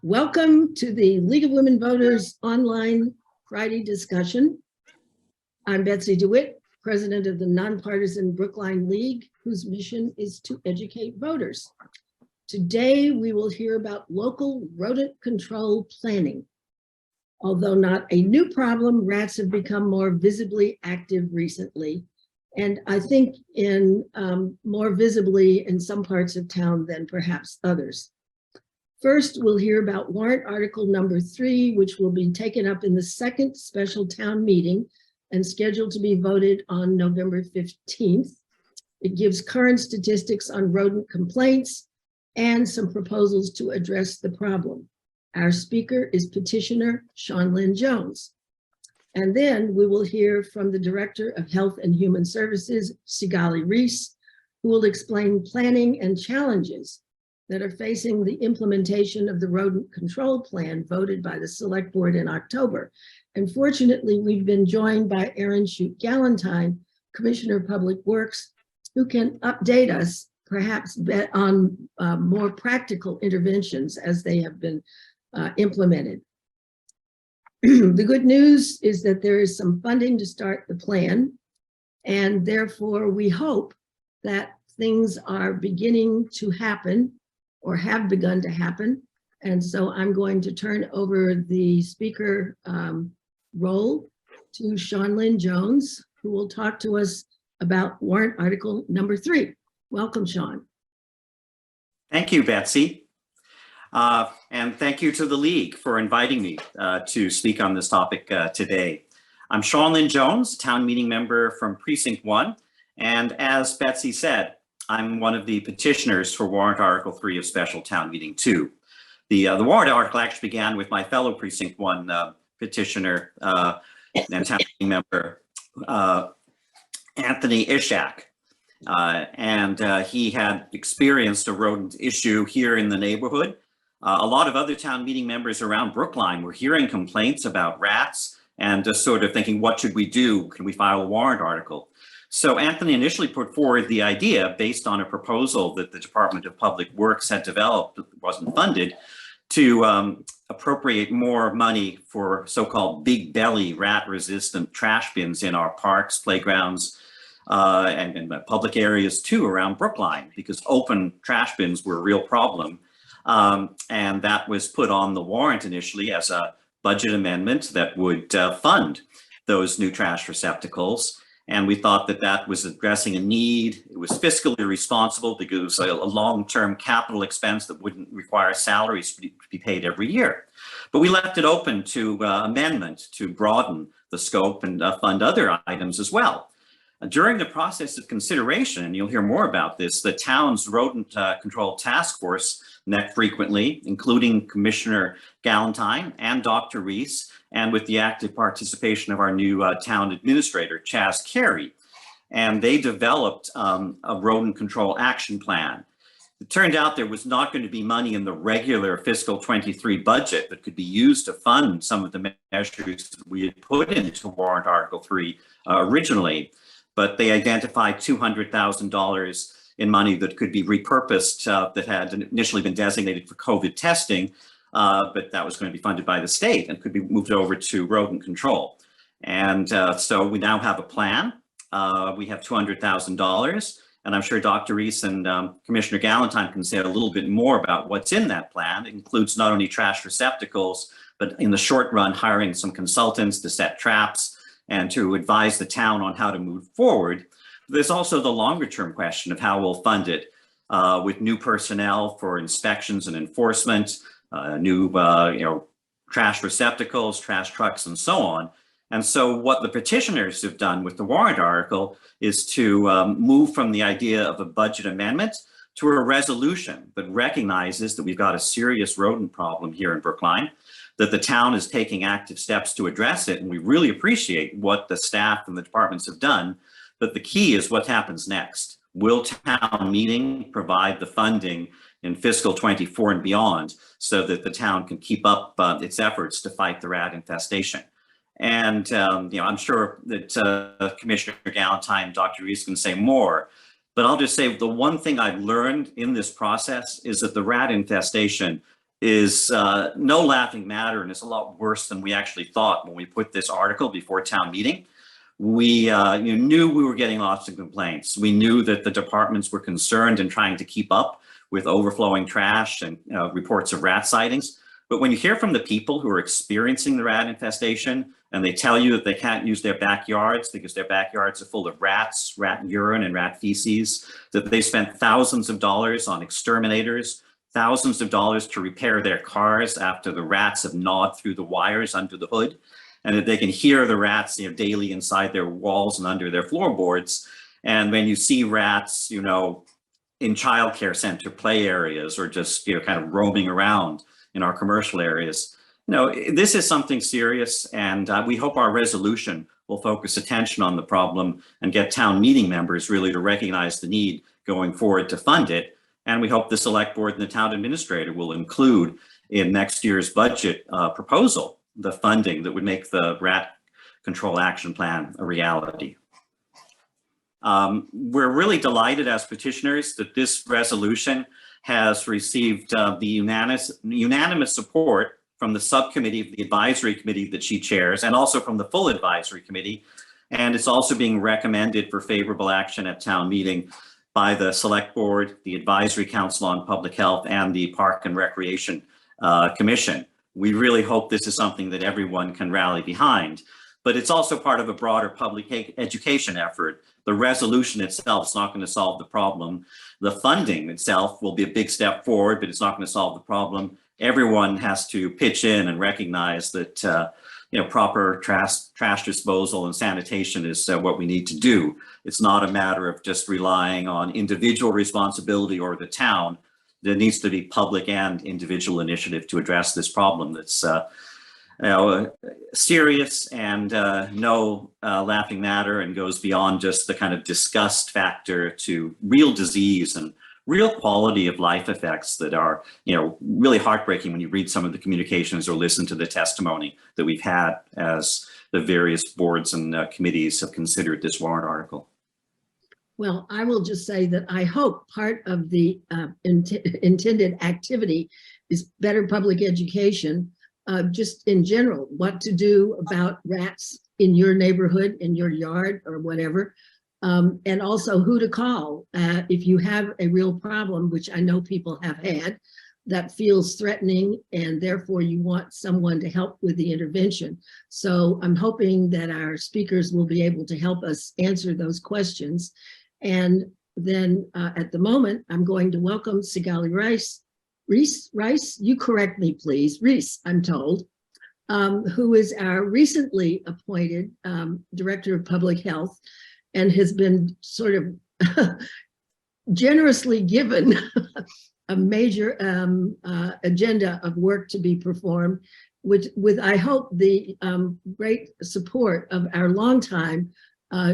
Welcome to the League of Women Voters online Friday discussion. I'm Betsy DeWitt, president of the nonpartisan Brookline League, whose mission is to educate voters. Today, we will hear about local rodent control planning. Although not a new problem, rats have become more visibly active recently, and I think more visibly in some parts of town than perhaps others. First, we'll hear about warrant article number 3, which will be taken up in the second special town meeting and scheduled to be voted on November 15th. It gives current statistics on rodent complaints and some proposals to address the problem. Our speaker is Petitioner Lynn-Jones. And then we will hear from the Director of Health and Human Services, Sigalle Reiss, who will explain planning and challenges that are facing the implementation of the rodent control plan voted by the Select Board in October. And fortunately, we've been joined by Erin Schutt-Galentine, Commissioner of Public Works, who can update us perhaps on more practical interventions as they have been implemented. The good news is that there is some funding to start the plan, and therefore we hope that things are beginning to happen or have begun to happen. And so I'm going to turn over the speaker role to Lynn-Jones, who will talk to us about warrant article number 3. Welcome, Sean. Thank you, Betsy. And thank you to the League for inviting me to speak on this topic today. I'm Lynn-Jones, town meeting member from Precinct 1. And as Betsy said, I'm one of the petitioners for warrant article 3 of special town meeting 2. The warrant article actually began with my fellow Precinct 1 petitioner and town meeting member, Anthony Ishak. He had experienced a rodent issue here in the neighborhood. A lot of other town meeting members around Brookline were hearing complaints about rats and just sort of thinking, what should we do? Can we file a warrant article? So Anthony initially put forward the idea based on a proposal that the Department of Public Works had developed, wasn't funded, to appropriate more money for so-called big belly rat resistant trash bins in our parks, playgrounds, and public areas too around Brookline, because open trash bins were a real problem. And that was put on the warrant initially as a budget amendment that would fund those new trash receptacles. And we thought that that was addressing a need. It was fiscally responsible because it was a long-term capital expense that wouldn't require salaries to be paid every year. But we left it open to amendment to broaden the scope and fund other items as well. During the process of consideration, and you'll hear more about this, the town's rodent control task force met frequently, including Commissioner Galentine and Dr. Reiss, and with the active participation of our new town administrator, Chaz Carey. And they developed a rodent control action plan. It turned out there was not going to be money in the regular fiscal 23 budget that could be used to fund some of the measures that we had put into warrant article 3 originally. But they identified $200,000 in money that could be repurposed that had initially been designated for COVID testing, but that was going to be funded by the state and could be moved over to rodent control. And so we now have a plan. We have $200,000, and I'm sure Dr. Reiss and Commissioner Galentine can say a little bit more about what's in that plan. It includes not only trash receptacles, but in the short run, hiring some consultants to set traps and to advise the town on how to move forward. There's also the longer term question of how we'll fund it with new personnel for inspections and enforcement, new trash receptacles, trash trucks, and so on. And so what the petitioners have done with the warrant article is to move from the idea of a budget amendment to a resolution that recognizes that we've got a serious rodent problem here in Brookline, that the town is taking active steps to address it. And we really appreciate what the staff and the departments have done. But the key is what happens next. Will town meeting provide the funding in fiscal 24 and beyond so that the town can keep up its efforts to fight the rat infestation? And I'm sure that Commissioner Galentine and Dr. Reiss can say more, but I'll just say the one thing I've learned in this process is that the rat infestation is no laughing matter, and it's a lot worse than we actually thought when we put this article before town meeting. We knew we were getting lots of complaints. We knew that the departments were concerned and trying to keep up with overflowing trash and reports of rat sightings. But when you hear from the people who are experiencing the rat infestation, and they tell you that they can't use their backyards because their backyards are full of rats, rat urine and rat feces, that they spent thousands of dollars on exterminators, thousands of dollars to repair their cars after the rats have gnawed through the wires under the hood, and that they can hear the rats daily inside their walls and under their floorboards. And when you see rats, in childcare center play areas, or just kind of roaming around in our commercial areas, this is something serious, and we hope our resolution will focus attention on the problem and get town meeting members really to recognize the need going forward to fund it. And we hope the select board and the town administrator will include in next year's budget proposal the funding that would make the rat control action plan a reality. We're really delighted as petitioners that this resolution has received the unanimous support from the subcommittee of the advisory committee that she chairs, and also from the full advisory committee. And it's also being recommended for favorable action at town meeting by the select board, the advisory council on public health, and the park and recreation commission. We really hope this is something that everyone can rally behind, but it's also part of a broader public education effort. The resolution itself is not going to solve the problem. The funding itself will be a big step forward, but it's not going to solve the problem. Everyone has to pitch in and recognize that proper trash disposal and sanitation is what we need to do. It's not a matter of just relying on individual responsibility or the town. There needs to be public and individual initiative to address this problem that's serious and no laughing matter, and goes beyond just the kind of disgust factor to real disease and real quality of life effects that are, really heartbreaking when you read some of the communications or listen to the testimony that we've had as the various boards and committees have considered this warrant article. Well, I will just say that I hope part of the intended activity is better public education, just in general, what to do about rats in your neighborhood, in your yard, or whatever. And also who to call if you have a real problem, which I know people have had, that feels threatening, and therefore you want someone to help with the intervention. So I'm hoping that our speakers will be able to help us answer those questions. And then at the moment, I'm going to welcome Sigalle Reiss. Reiss, you correct me, please. Reiss, I'm told, who is our recently appointed Director of Public Health, and has been sort of generously given a major agenda of work to be performed, with I hope the great support of our longtime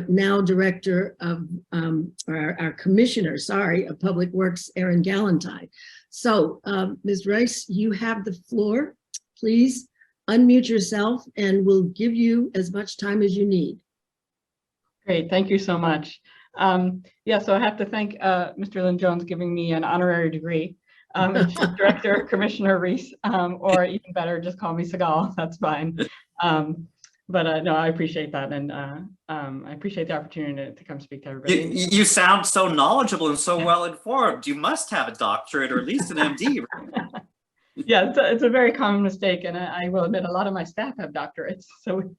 now Director of our Commissioner, of Public Works, Erin Galentine. So Ms. Reiss, you have the floor. Please unmute yourself, and we'll give you as much time as you need. Great, thank you so much. So I have to thank Mr. Lynn-Jones giving me an honorary degree. It's Director Commissioner Reiss, or even better, just call me Sigalle, that's fine. No, I appreciate that, and I appreciate the opportunity to come speak to everybody. You sound so knowledgeable and so well informed. You must have a doctorate or at least an MD. Yeah, it's a very common mistake, and I will admit a lot of my staff have doctorates. So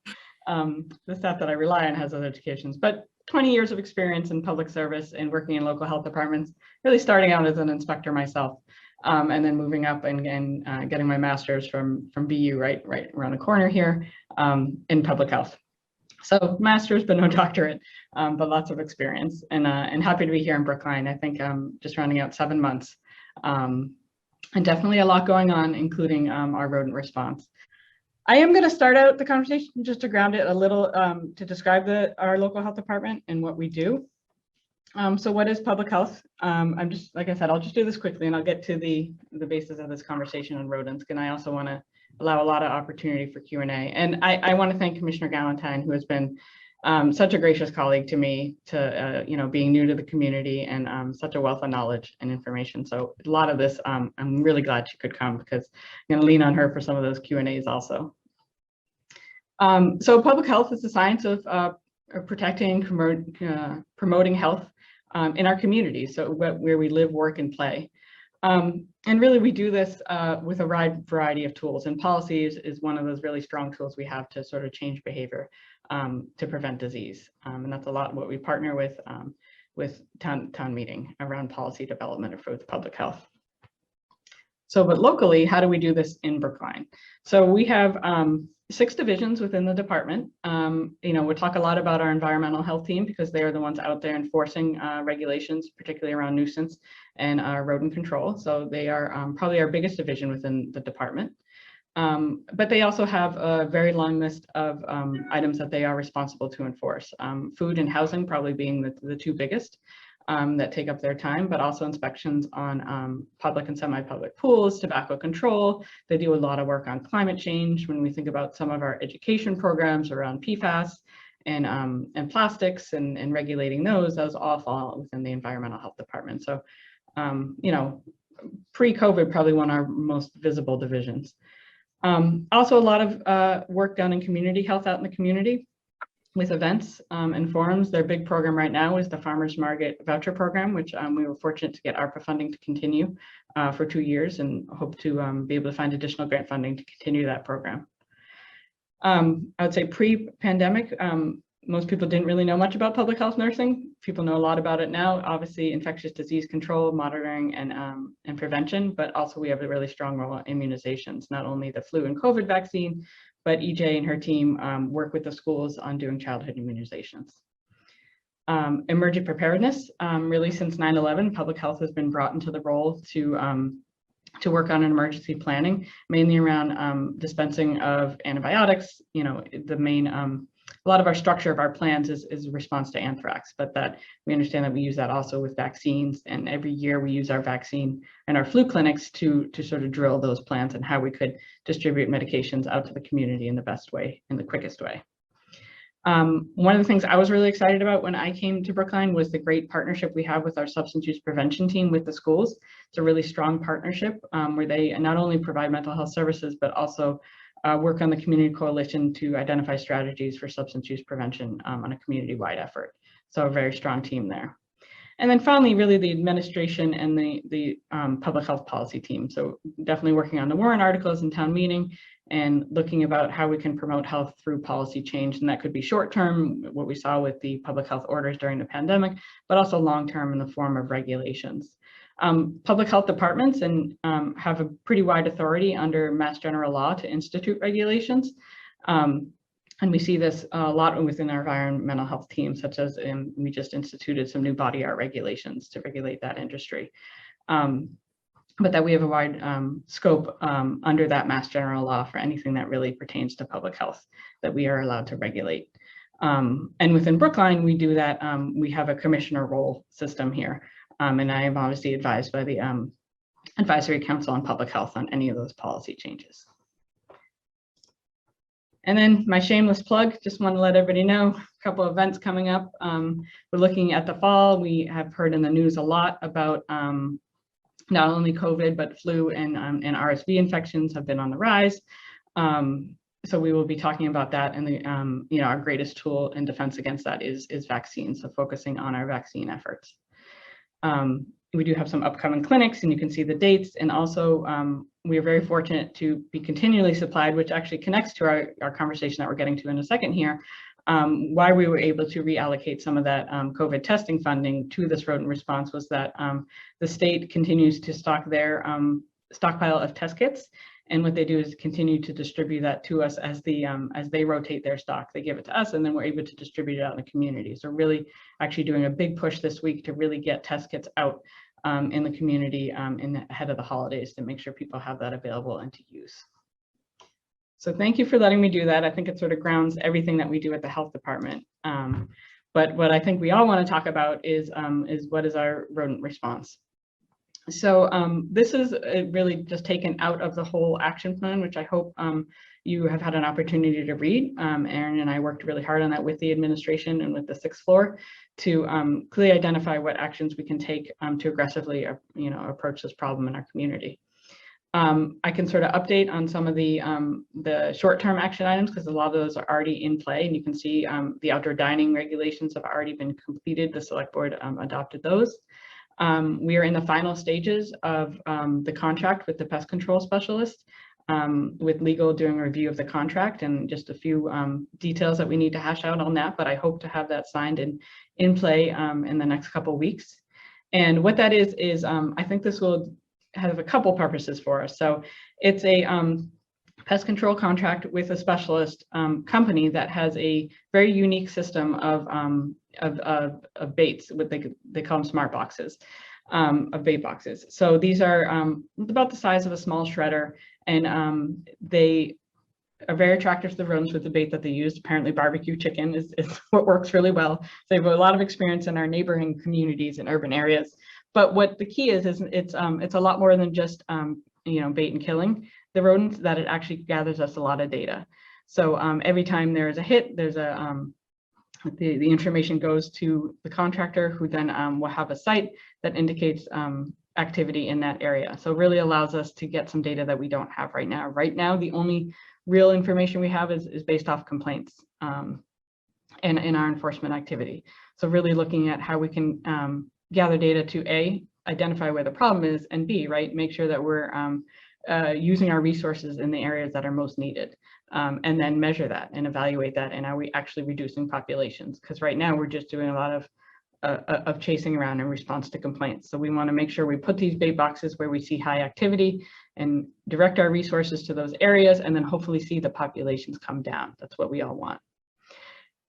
the staff that I rely on has other educations, but 20 years of experience in public service and working in local health departments, really starting out as an inspector myself, and then moving up and getting my master's from BU right around the corner here in public health. So master's, but no doctorate, but lots of experience, and happy to be here in Brookline. I think I'm just rounding out 7 months, and definitely a lot going on, including our rodent response. I am going to start out the conversation just to ground it a little, to describe our local health department and what we do. So what is public health? I'm just, like I said, I'll just do this quickly and I'll get to the basis of this conversation on rodents. And I also want to allow a lot of opportunity for Q&A. And I want to thank Commissioner Galentine, who has been Such a gracious colleague to me, to being new to the community, and such a wealth of knowledge and information. So a lot of this, I'm really glad she could come, because I'm going to lean on her for some of those Q&As also. So public health is the science of protecting, promoting health in our community, so where we live, work, and play. And really, we do this with a wide variety of tools, and policies is one of those really strong tools we have to sort of change behavior to prevent disease. And that's a lot what we partner with town meeting around policy development for public health. So, but locally, how do we do this in Brookline? So we have 6 divisions within the department. We talk a lot about our environmental health team, because they are the ones out there enforcing regulations, particularly around nuisance and rodent control. So they are probably our biggest division within the department. But they also have a very long list of items that they are responsible to enforce. Food and housing probably being the 2 biggest that take up their time, but also inspections on public and semi-public pools, tobacco control. They do a lot of work on climate change. When we think about some of our education programs around PFAS and plastics and regulating those all fall within the environmental health department. So, pre-COVID, probably one of our most visible divisions. Also, a lot of work done in community health out in the community with events and forums. Their big program right now is the Farmers Market Voucher Program, which we were fortunate to get ARPA funding to continue for 2 years, and hope to be able to find additional grant funding to continue that program. I would say pre-pandemic, most people didn't really know much about public health nursing. People know a lot about it now. Obviously, infectious disease control, monitoring, and prevention, but also we have a really strong role in immunizations, not only the flu and COVID vaccine, but EJ and her team work with the schools on doing childhood immunizations. Emergent preparedness, really since 9/11, public health has been brought into the role to work on an emergency planning, mainly around dispensing of antibiotics. The main, a lot of our structure of our plans is response to anthrax, but that we understand that we use that also with vaccines, and every year we use our vaccine and our flu clinics to sort of drill those plans and how we could distribute medications out to the community in the best way, in the quickest way. One of the things I was really excited about when I came to Brookline was the great partnership we have with our substance use prevention team with the schools. It's a really strong partnership where they not only provide mental health services, but also work on the community coalition to identify strategies for substance use prevention on a community-wide effort. So a very strong team there. And then finally, really the administration and the public health policy team. So definitely working on the Warrant articles in town meeting and looking about how we can promote health through policy change. And that could be short-term, what we saw with the public health orders during the pandemic, but also long-term in the form of regulations. Public health departments have a pretty wide authority under Mass General Law to institute regulations. And we see this a lot within our environmental health team, such as we just instituted some new body art regulations to regulate that industry. But that we have a wide scope under that Mass General Law for anything that really pertains to public health that we are allowed to regulate. And within Brookline, we do that. We have a commissioner role system here. And I am obviously advised by the Advisory Council on Public Health on any of those policy changes. And then my shameless plug, just want to let everybody know, a couple of events coming up. We're looking at the fall. We have heard in the news a lot about not only COVID, but flu and RSV infections have been on the rise. So we will be talking about that, and our greatest tool in defense against that is vaccines. So focusing on our vaccine efforts. We do have some upcoming clinics, and you can see the dates. And also, we are very fortunate to be continually supplied, which actually connects to our conversation that we're getting to in a second here. Why we were able to reallocate some of that COVID testing funding to this rodent response was that the state continues to stock their stockpile of test kits. And what they do is continue to distribute that to us as they rotate their stock. They give it to us, and then we're able to distribute it out in the community. So really actually doing a big push this week to really get test kits out in the community ahead of the holidays to make sure people have that available and to use. So thank you for letting me do that. I think it sort of grounds everything that we do at the health department. But what I think we all want to talk about is what is our rodent response. So this is really just taken out of the whole action plan, which I hope you have had an opportunity to read. Aaron and I worked really hard on that with the administration and with the 6th floor to clearly identify what actions we can take to aggressively, approach this problem in our community. I can sort of update on some of the short-term action items because a lot of those are already in play, and you can see the outdoor dining regulations have already been completed. The select board adopted those. We are in the final stages of the contract with the pest control specialist, with legal doing a review of the contract and just a few details that we need to hash out on that, but I hope to have that signed in play in the next couple of weeks. And what that is I think this will have a couple purposes for us. So it's a pest control contract with a specialist company that has a very unique system of baits, what they call them smart boxes, of bait boxes. So these are about the size of a small shredder, and they are very attractive to the rodents with the bait that they use. Apparently barbecue chicken is what works really well. They have a lot of experience in our neighboring communities and urban areas. But what the key is it's a lot more than just bait and killing the rodents, that it actually gathers us a lot of data. So every time there is a hit, there's the information goes to the contractor, who then will have a site that indicates activity in that area. So it really allows us to get some data that we don't have right now. Right now, the only real information we have is based off complaints and in our enforcement activity. So really looking at how we can gather data to A, identify where the problem is, and B, right, make sure that we're using our resources in the areas that are most needed, and then measure that and evaluate that, and are we actually reducing populations? Because right now we're just doing a lot of chasing around in response to complaints. So we want to make sure we put these bait boxes where we see high activity and direct our resources to those areas, and then hopefully see the populations come down. That's what we all want.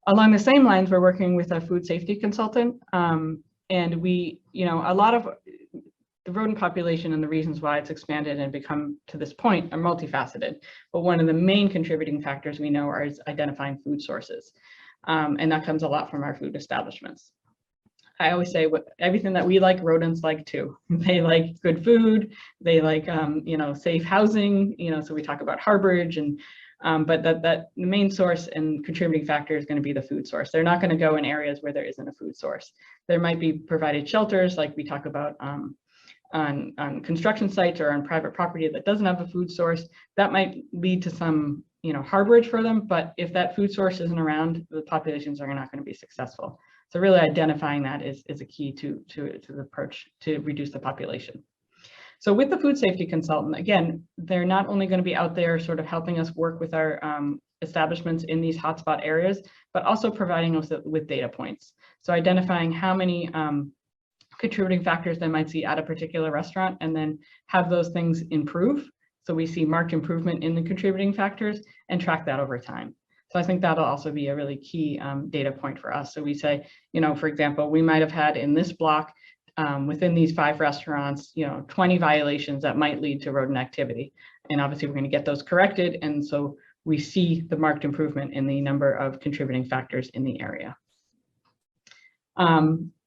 Along the same lines, we're working with a food safety consultant, and we, a lot of the rodent population and the reasons why it's expanded and become to this point are multifaceted. But one of the main contributing factors we know is identifying food sources. And that comes a lot from our food establishments. I always say everything that we like, rodents like too. They like good food, they like, safe housing, so we talk about harborage, and but the main source and contributing factor is going to be the food source. They're not going to go in areas where there isn't a food source. There might be provided shelters, like we talk about on construction sites or on private property that doesn't have a food source. That might lead to some, harborage for them. But if that food source isn't around, the populations are not going to be successful. So really identifying that is a key to the approach to reduce the population. So with the food safety consultant, again, they're not only going to be out there sort of helping us work with our establishments in these hotspot areas, but also providing us with data points. So identifying how many contributing factors they might see at a particular restaurant, and then have those things improve. So we see marked improvement in the contributing factors and track that over time. So I think that'll also be a really key data point for us. So we say, for example, we might have had in this block within these 5 restaurants, 20 violations that might lead to rodent activity. And obviously we're going to get those corrected. And so we see the marked improvement in the number of contributing factors in the area.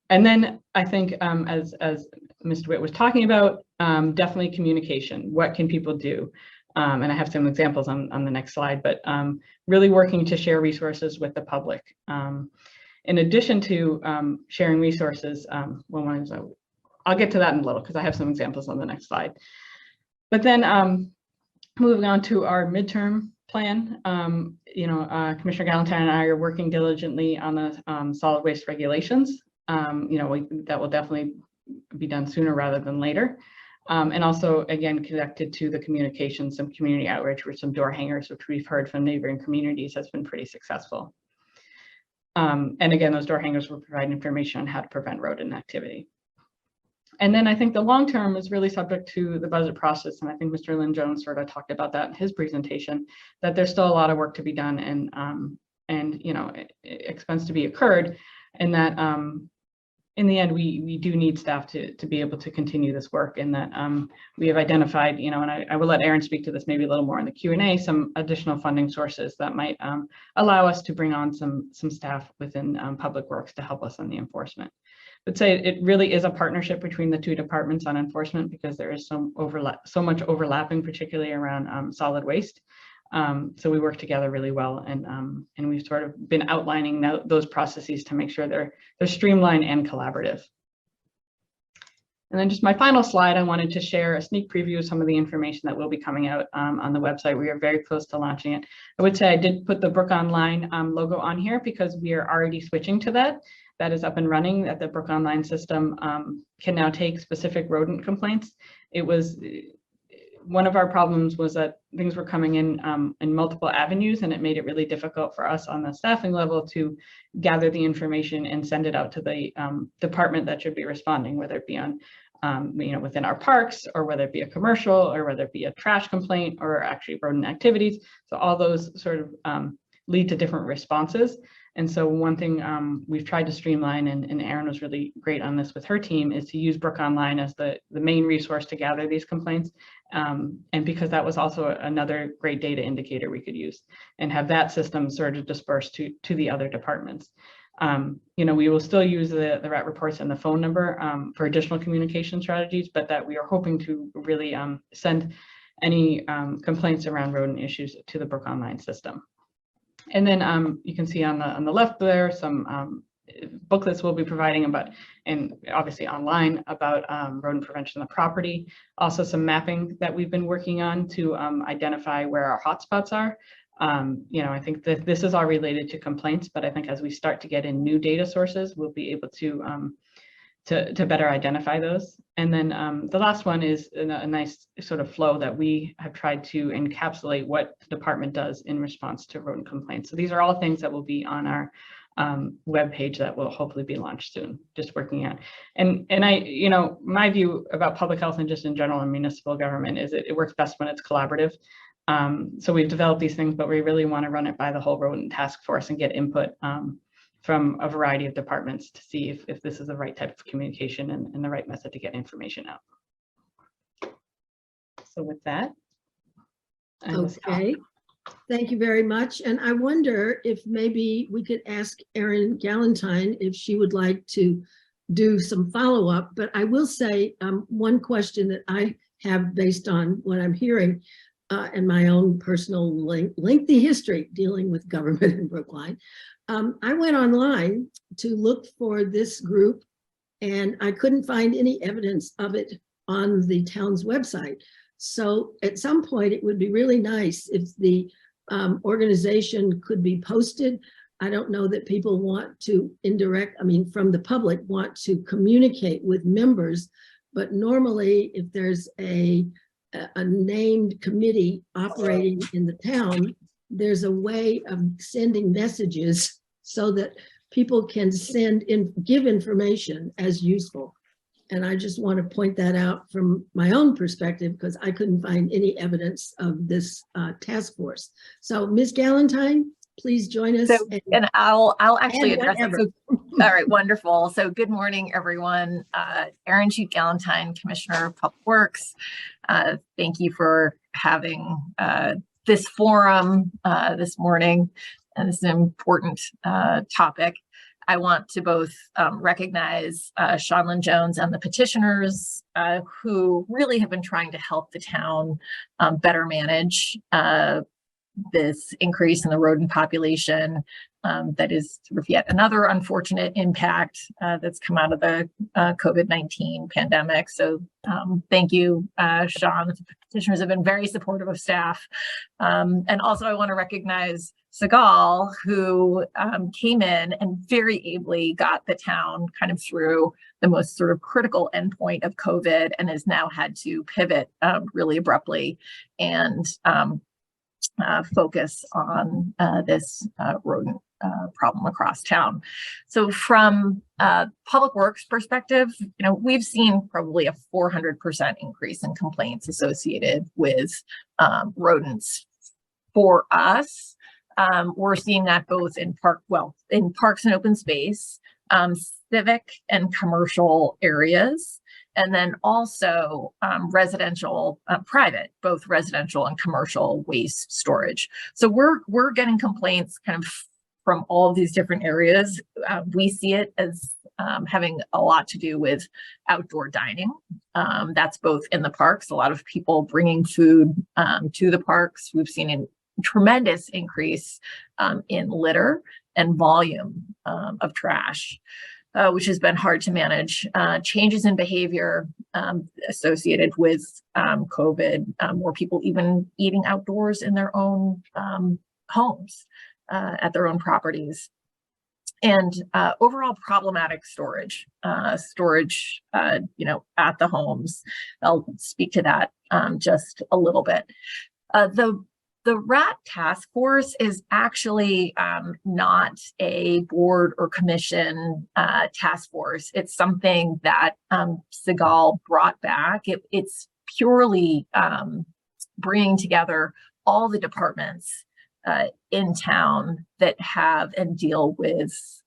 And then I think as Mr. Witt was talking about, definitely communication. What can people do? And I have some examples on the next slide, but really working to share resources with the public. In addition to sharing resources, I'll get to that in a little because I have some examples on the next slide. But then moving on to our midterm plan, Commissioner Galantine and I are working diligently on the solid waste regulations. That will definitely be done sooner rather than later. And also, again, connected to the communication, some community outreach with some door hangers, which we've heard from neighboring communities has been pretty successful. And again, those door hangers will provide information on how to prevent rodent activity. And then I think the long term is really subject to the budget process. And I think Mr. Lynn-Jones sort of talked about that in his presentation, that there's still a lot of work to be done and expense to be incurred, and that in the end, we do need staff to be able to continue this work, and that we have identified, and I will let Aaron speak to this maybe a little more in the Q&A, some additional funding sources that might allow us to bring on some staff within Public Works to help us on the enforcement. would say it really is a partnership between the two departments on enforcement, because there is so much overlapping, particularly around solid waste. So we work together really well, and we've sort of been outlining those processes to make sure they're streamlined and collaborative. And then just my final slide, I wanted to share a sneak preview of some of the information that will be coming out on the website. We are very close to launching it. I would say I did put the Brook Online logo on here because we are already switching to that. That is up and running, that the Brook Online system can now take specific rodent complaints. It was one of our problems was that things were coming in multiple avenues, and it made it really difficult for us on the staffing level to gather the information and send it out to the department that should be responding, whether it be on within our parks, or whether it be a commercial, or whether it be a trash complaint, or actually rodent activities. So all those sort of lead to different responses. And so one thing we've tried to streamline, and Erin was really great on this with her team, is to use Brook Online as the main resource to gather these complaints. And because that was also another great data indicator we could use, and have that system sort of dispersed to the other departments. We will still use the rat reports and the phone number for additional communication strategies, but that we are hoping to really send any complaints around rodent issues to the Brook Online system. And then you can see on the left there some booklets we'll be providing about, and obviously online, about rodent prevention on the property. Also some mapping that we've been working on to identify where our hotspots are. I think that this is all related to complaints, but I think as we start to get in new data sources, we'll be able to better identify those. And then the last one is a nice sort of flow that we have tried to encapsulate what the department does in response to rodent complaints. So these are all things that will be on our web page that will hopefully be launched soon, just working on. And my view about public health and just in general in municipal government is it works best when it's collaborative. So we've developed these things, but we really want to run it by the whole rodent task force and get input from a variety of departments to see if this is the right type of communication and the right method to get information out. So with that, okay, thank you very much. And I wonder if maybe we could ask Erin Galentine if she would like to do some follow-up. But I will say one question that I have based on what I'm hearing and my own personal lengthy history dealing with government in Brookline. I went online to look for this group, and I couldn't find any evidence of it on the town's website. So at some point, it would be really nice if the organization could be posted. I don't know that people want to from the public want to communicate with members, but normally if there's a named committee operating in the town, there's a way of sending messages so that people can give information as useful. And I just want to point that out from my own perspective, because I couldn't find any evidence of this task force. So Ms. Galentine, please join us. So, and I'll actually address it. So, all right, wonderful. So good morning, everyone. Erin Galentine, Commissioner of Public Works. Thank you for having this forum this morning, and this is an important topic. I want to both recognize Sean Lynn-Jones and the petitioners who really have been trying to help the town better manage this increase in the rodent population that is sort of yet another unfortunate impact that's come out of the COVID-19 pandemic. So thank you, Sean. The petitioners have been very supportive of staff. And also I want to recognize Sigalle, who came in and very ably got the town kind of through the most sort of critical endpoint of COVID, and has now had to pivot really abruptly and focus on this rodent problem across town. So from Public Works perspective, we've seen probably a 400% increase in complaints associated with rodents. For us, we're seeing that both in parks and open space, civic and commercial areas, and then also residential, private, both residential and commercial waste storage. So we're getting complaints kind of from all of these different areas. We see it as having a lot to do with outdoor dining. That's both in the parks, a lot of people bringing food to the parks. We've seen a tremendous increase in litter and volume of trash, which has been hard to manage. Changes in behavior associated with COVID, more people even eating outdoors in their own homes, at their own properties. And overall problematic storage, at the homes. I'll speak to that just a little bit. The rat task force is actually not a board or commission task force. It's something that Sigalle brought back. It's purely bringing together all the departments in town that have and deal with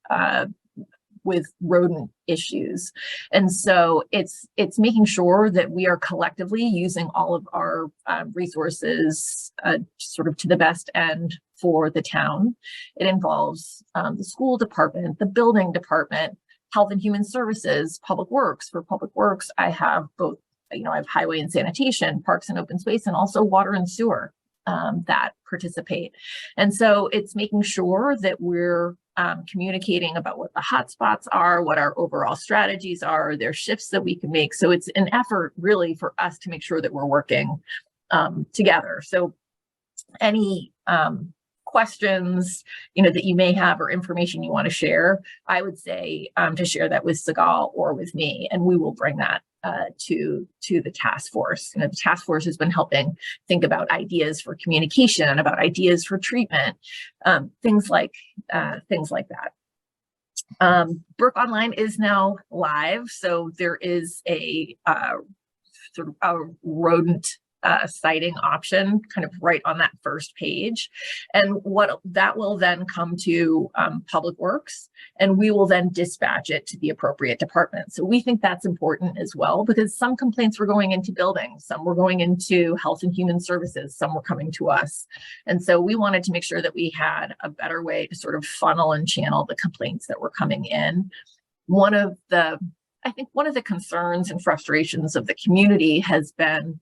rodent issues. And so it's making sure that we are collectively using all of our resources sort of to the best end for the town. It involves the school department, the building department, health and human services, public works. For public works, I have both, I have highway and sanitation, parks and open space, and also water and sewer that participate. And so it's making sure that we're communicating about what the hotspots are, what our overall strategies are, their shifts that we can make. So it's an effort really for us to make sure that we're working together. So any questions, that you may have or information you want to share, I would say to share that with Sigalle or with me, and we will bring that to the task force. The task force has been helping think about ideas for communication, about ideas for treatment, things like that. Brook Online is now live, so there is a sort of a rodent citing option kind of right on that first page, and what that will then come to Public Works, and we will then dispatch it to the appropriate department. So we think that's important as well, because some complaints were going into buildings, some were going into health and human services, some were coming to us. And so we wanted to make sure that we had a better way to sort of funnel and channel the complaints that were coming in. I think one of the concerns and frustrations of the community has been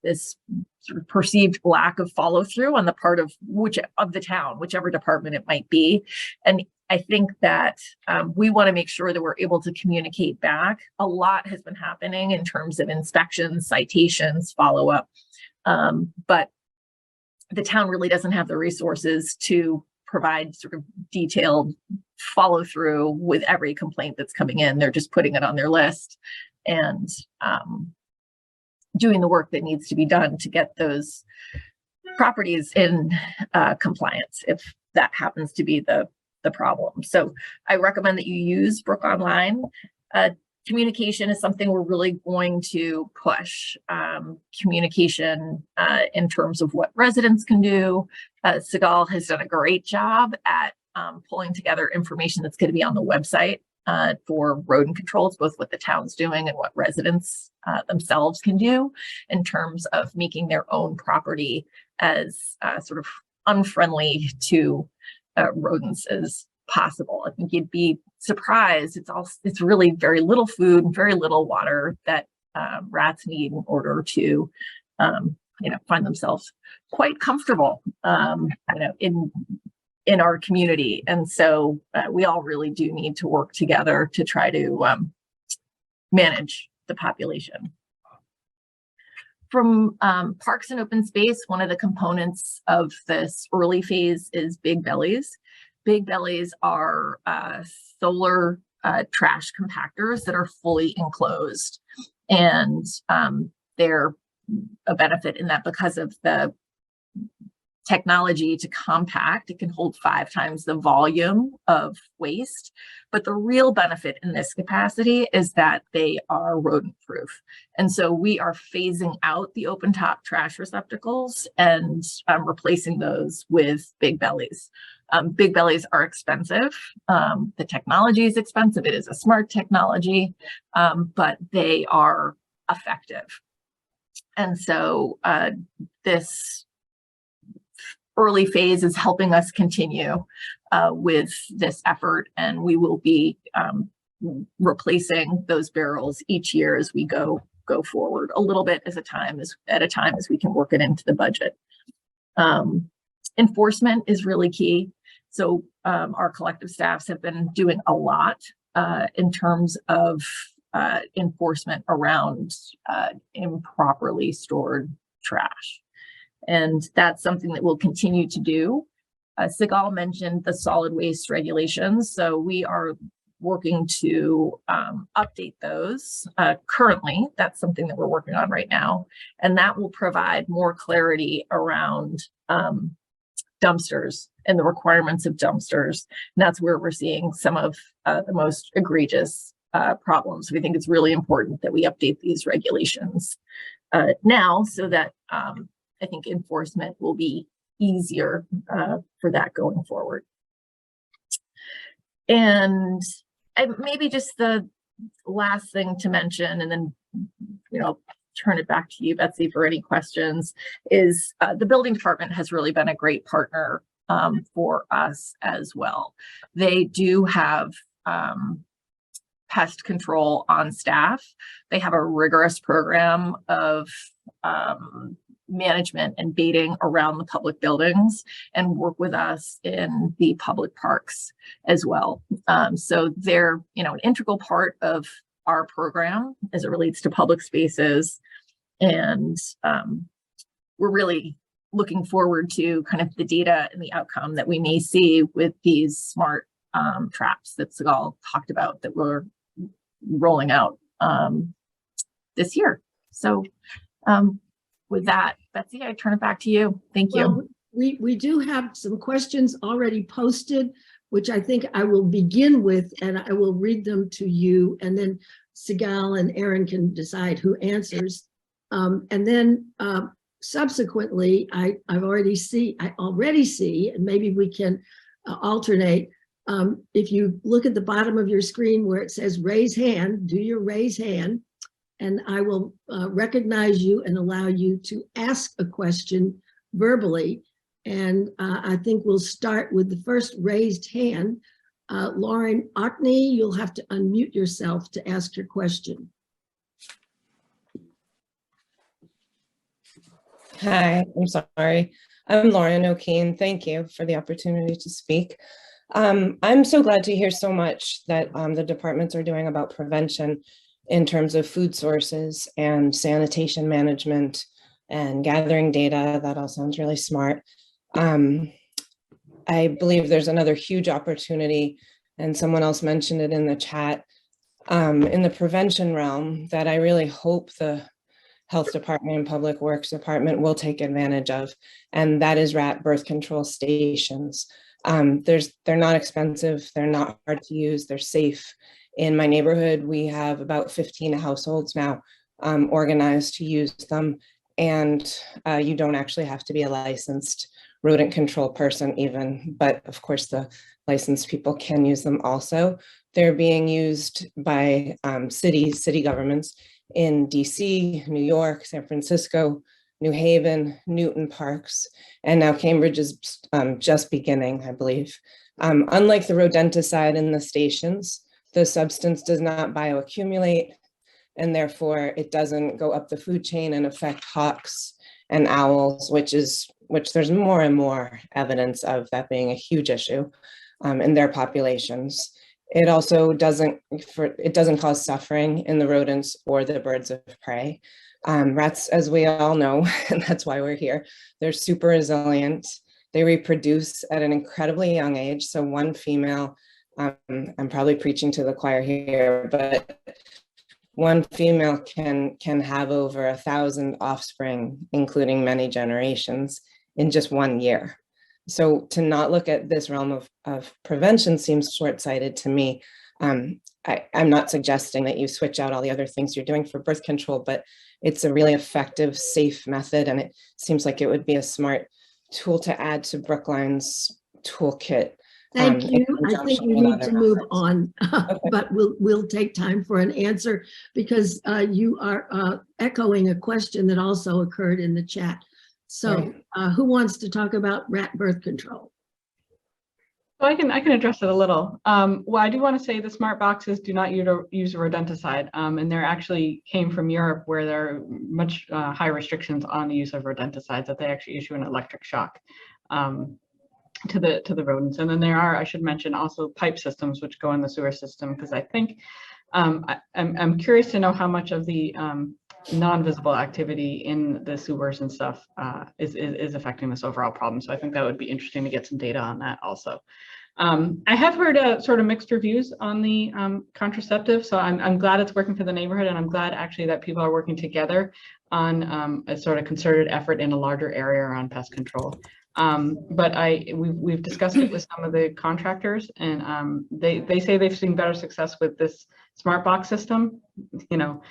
this sort of perceived lack of follow through on the part of the town, whichever department it might be. And I think that we want to make sure that we're able to communicate back. A lot has been happening in terms of inspections, citations, follow up, but the town really doesn't have the resources to provide sort of detailed follow through with every complaint that's coming in. They're just putting it on their list and doing the work that needs to be done to get those properties in compliance, if that happens to be the problem. So I recommend that you use Brook Online. Communication is something we're really going to push. Communication in terms of what residents can do. Sigalle has done a great job at pulling together information that's going to be on the website for rodent controls, both what the town's doing and what residents themselves can do in terms of making their own property as sort of unfriendly to rodents as possible. I think you'd be surprised. It's really very little food and very little water that rats need in order to find themselves quite comfortable in our community. And so we all really do need to work together to try to manage the population. From parks and open space, one of the components of this early phase is big bellies. Big bellies are solar trash compactors that are fully enclosed. And they're a benefit in that because of the technology to compact, it can hold 5 times the volume of waste. But the real benefit in this capacity is that they are rodent proof. And so we are phasing out the open top trash receptacles and replacing those with big bellies. Big bellies are expensive. The technology is expensive. It is a smart technology, but they are effective. And so this early phase is helping us continue with this effort, and we will be replacing those barrels each year as we go forward, a little bit at a time as we can work it into the budget. Enforcement is really key. So our collective staffs have been doing a lot in terms of enforcement around improperly stored trash. And that's something that we'll continue to do. Sigalle mentioned the solid waste regulations. So we are working to update those. Currently, that's something that we're working on right now. And that will provide more clarity around dumpsters and the requirements of dumpsters. And that's where we're seeing some of the most egregious problems. We think it's really important that we update these regulations now so that I think enforcement will be easier for that going forward. And maybe just the last thing to mention, and then, turn it back to you, Betsy, for any questions, is the building department has really been a great partner for us as well. They do have pest control on staff. They have a rigorous program of management and baiting around the public buildings, and work with us in the public parks as well. So they're, an integral part of our program as it relates to public spaces. And we're really looking forward to kind of the data and the outcome that we may see with these smart traps that Sigalle talked about that we're rolling out this year. So with that, Betsy, I turn it back to you. Thank you. We do have some questions already posted, which I think I will begin with, and I will read them to you, and then Sigalle and Aaron can decide who answers. And then subsequently, I already see, and maybe we can alternate. If you look at the bottom of your screen where it says raise hand, do your raise hand, and I will recognize you and allow you to ask a question verbally. And I think we'll start with the first raised hand. Lauren Ockney, you'll have to unmute yourself to ask your question. Hi, I'm sorry. I'm Lauren O'Kane. Thank you for the opportunity to speak. I'm so glad to hear so much that the departments are doing about prevention in terms of food sources and sanitation management and gathering data. That all sounds really smart. I believe there's another huge opportunity, and someone else mentioned it in the chat, in the prevention realm that I really hope the Health Department and Public Works Department will take advantage of, and that is rat birth control stations. They're not expensive, they're not hard to use, they're safe. In my neighborhood, we have about 15 households now organized to use them, and you don't actually have to be a licensed rodent control person even, but of course the licensed people can use them also. They're being used by city governments in DC, New York, San Francisco, New Haven, Newton parks, and now Cambridge is just beginning, I believe. Unlike the rodenticide in the stations, the substance does not bioaccumulate, and therefore it doesn't go up the food chain and affect hawks and owls, which there's more and more evidence of that being a huge issue in their populations. It also doesn't cause suffering in the rodents or the birds of prey. Rats, as we all know, and that's why we're here, they're super resilient. They reproduce at an incredibly young age. So one female, I'm probably preaching to the choir here, but one female can have over 1,000 offspring, including many generations, in just 1 year. So to not look at this realm of prevention seems short-sighted to me. I'm not suggesting that you switch out all the other things you're doing for birth control, but it's a really effective, safe method, and it seems like it would be a smart tool to add to Brookline's toolkit. Thank you. I think we need to move on, okay. But we'll take time for an answer because you are echoing a question that also occurred in the chat. So who wants to talk about rat birth control? So I can address it a little. Well, I do want to say the smart boxes do not use a rodenticide, and they actually came from Europe, where there are much high restrictions on the use of rodenticides, that they actually issue an electric shock to the rodents. And then there are, I should mention, also pipe systems which go in the sewer system, because I think I'm curious to know how much of the non-visible activity in the sewers and stuff is affecting this overall problem. So I think that would be interesting to get some data on that also. I have heard sort of mixed reviews on the contraceptive, so I'm glad it's working for the neighborhood, and I'm glad actually that people are working together on a sort of concerted effort in a larger area around pest control. But we've discussed it with some of the contractors, and they say they've seen better success with this smart box system. You know,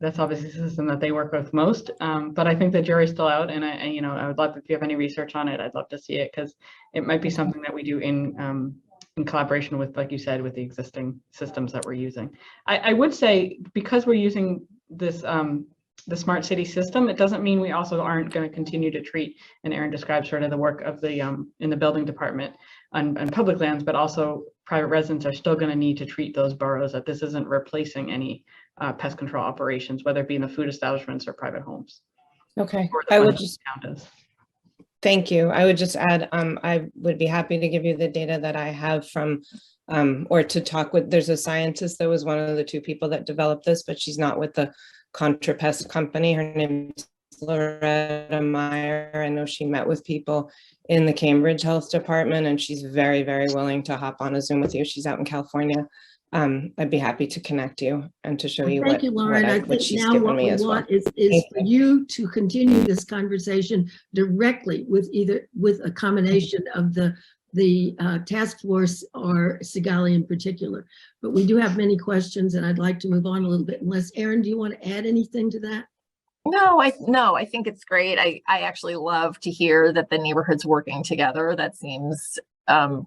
that's obviously the system that they work with most. But I think the jury's still out, and I would love, if you have any research on it, I'd love to see it, because it might be something that we do in collaboration with, like you said, with the existing systems that we're using. I would say, because we're using this the smart city system, it doesn't mean we also aren't going to continue to treat, and Erin described sort of the work of the in the building department on public lands, but also private residents are still going to need to treat those boroughs, that this isn't replacing any pest control operations, whether it be in the food establishments or private homes. Okay, I would just, counters. thank you. I would just add, I would be happy to give you the data that I have from, or to talk with, there's a scientist that was one of the two people that developed this, but she's not with the ContraPest company. Her name is Loretta Meyer. I know she met with people in the Cambridge Health Department, and she's very, very willing to hop on a Zoom with you. She's out in California. I'd be happy to connect you and to show you Thank you, Lauren. I think she's now given what me we as well. want is for you to continue this conversation directly with a combination of the task force or Sigalle in particular. But we do have many questions, and I'd like to move on a little bit. Unless, Erin, do you want to add anything to that? No, I think it's great. I actually love to hear that the neighborhood's working together. That seems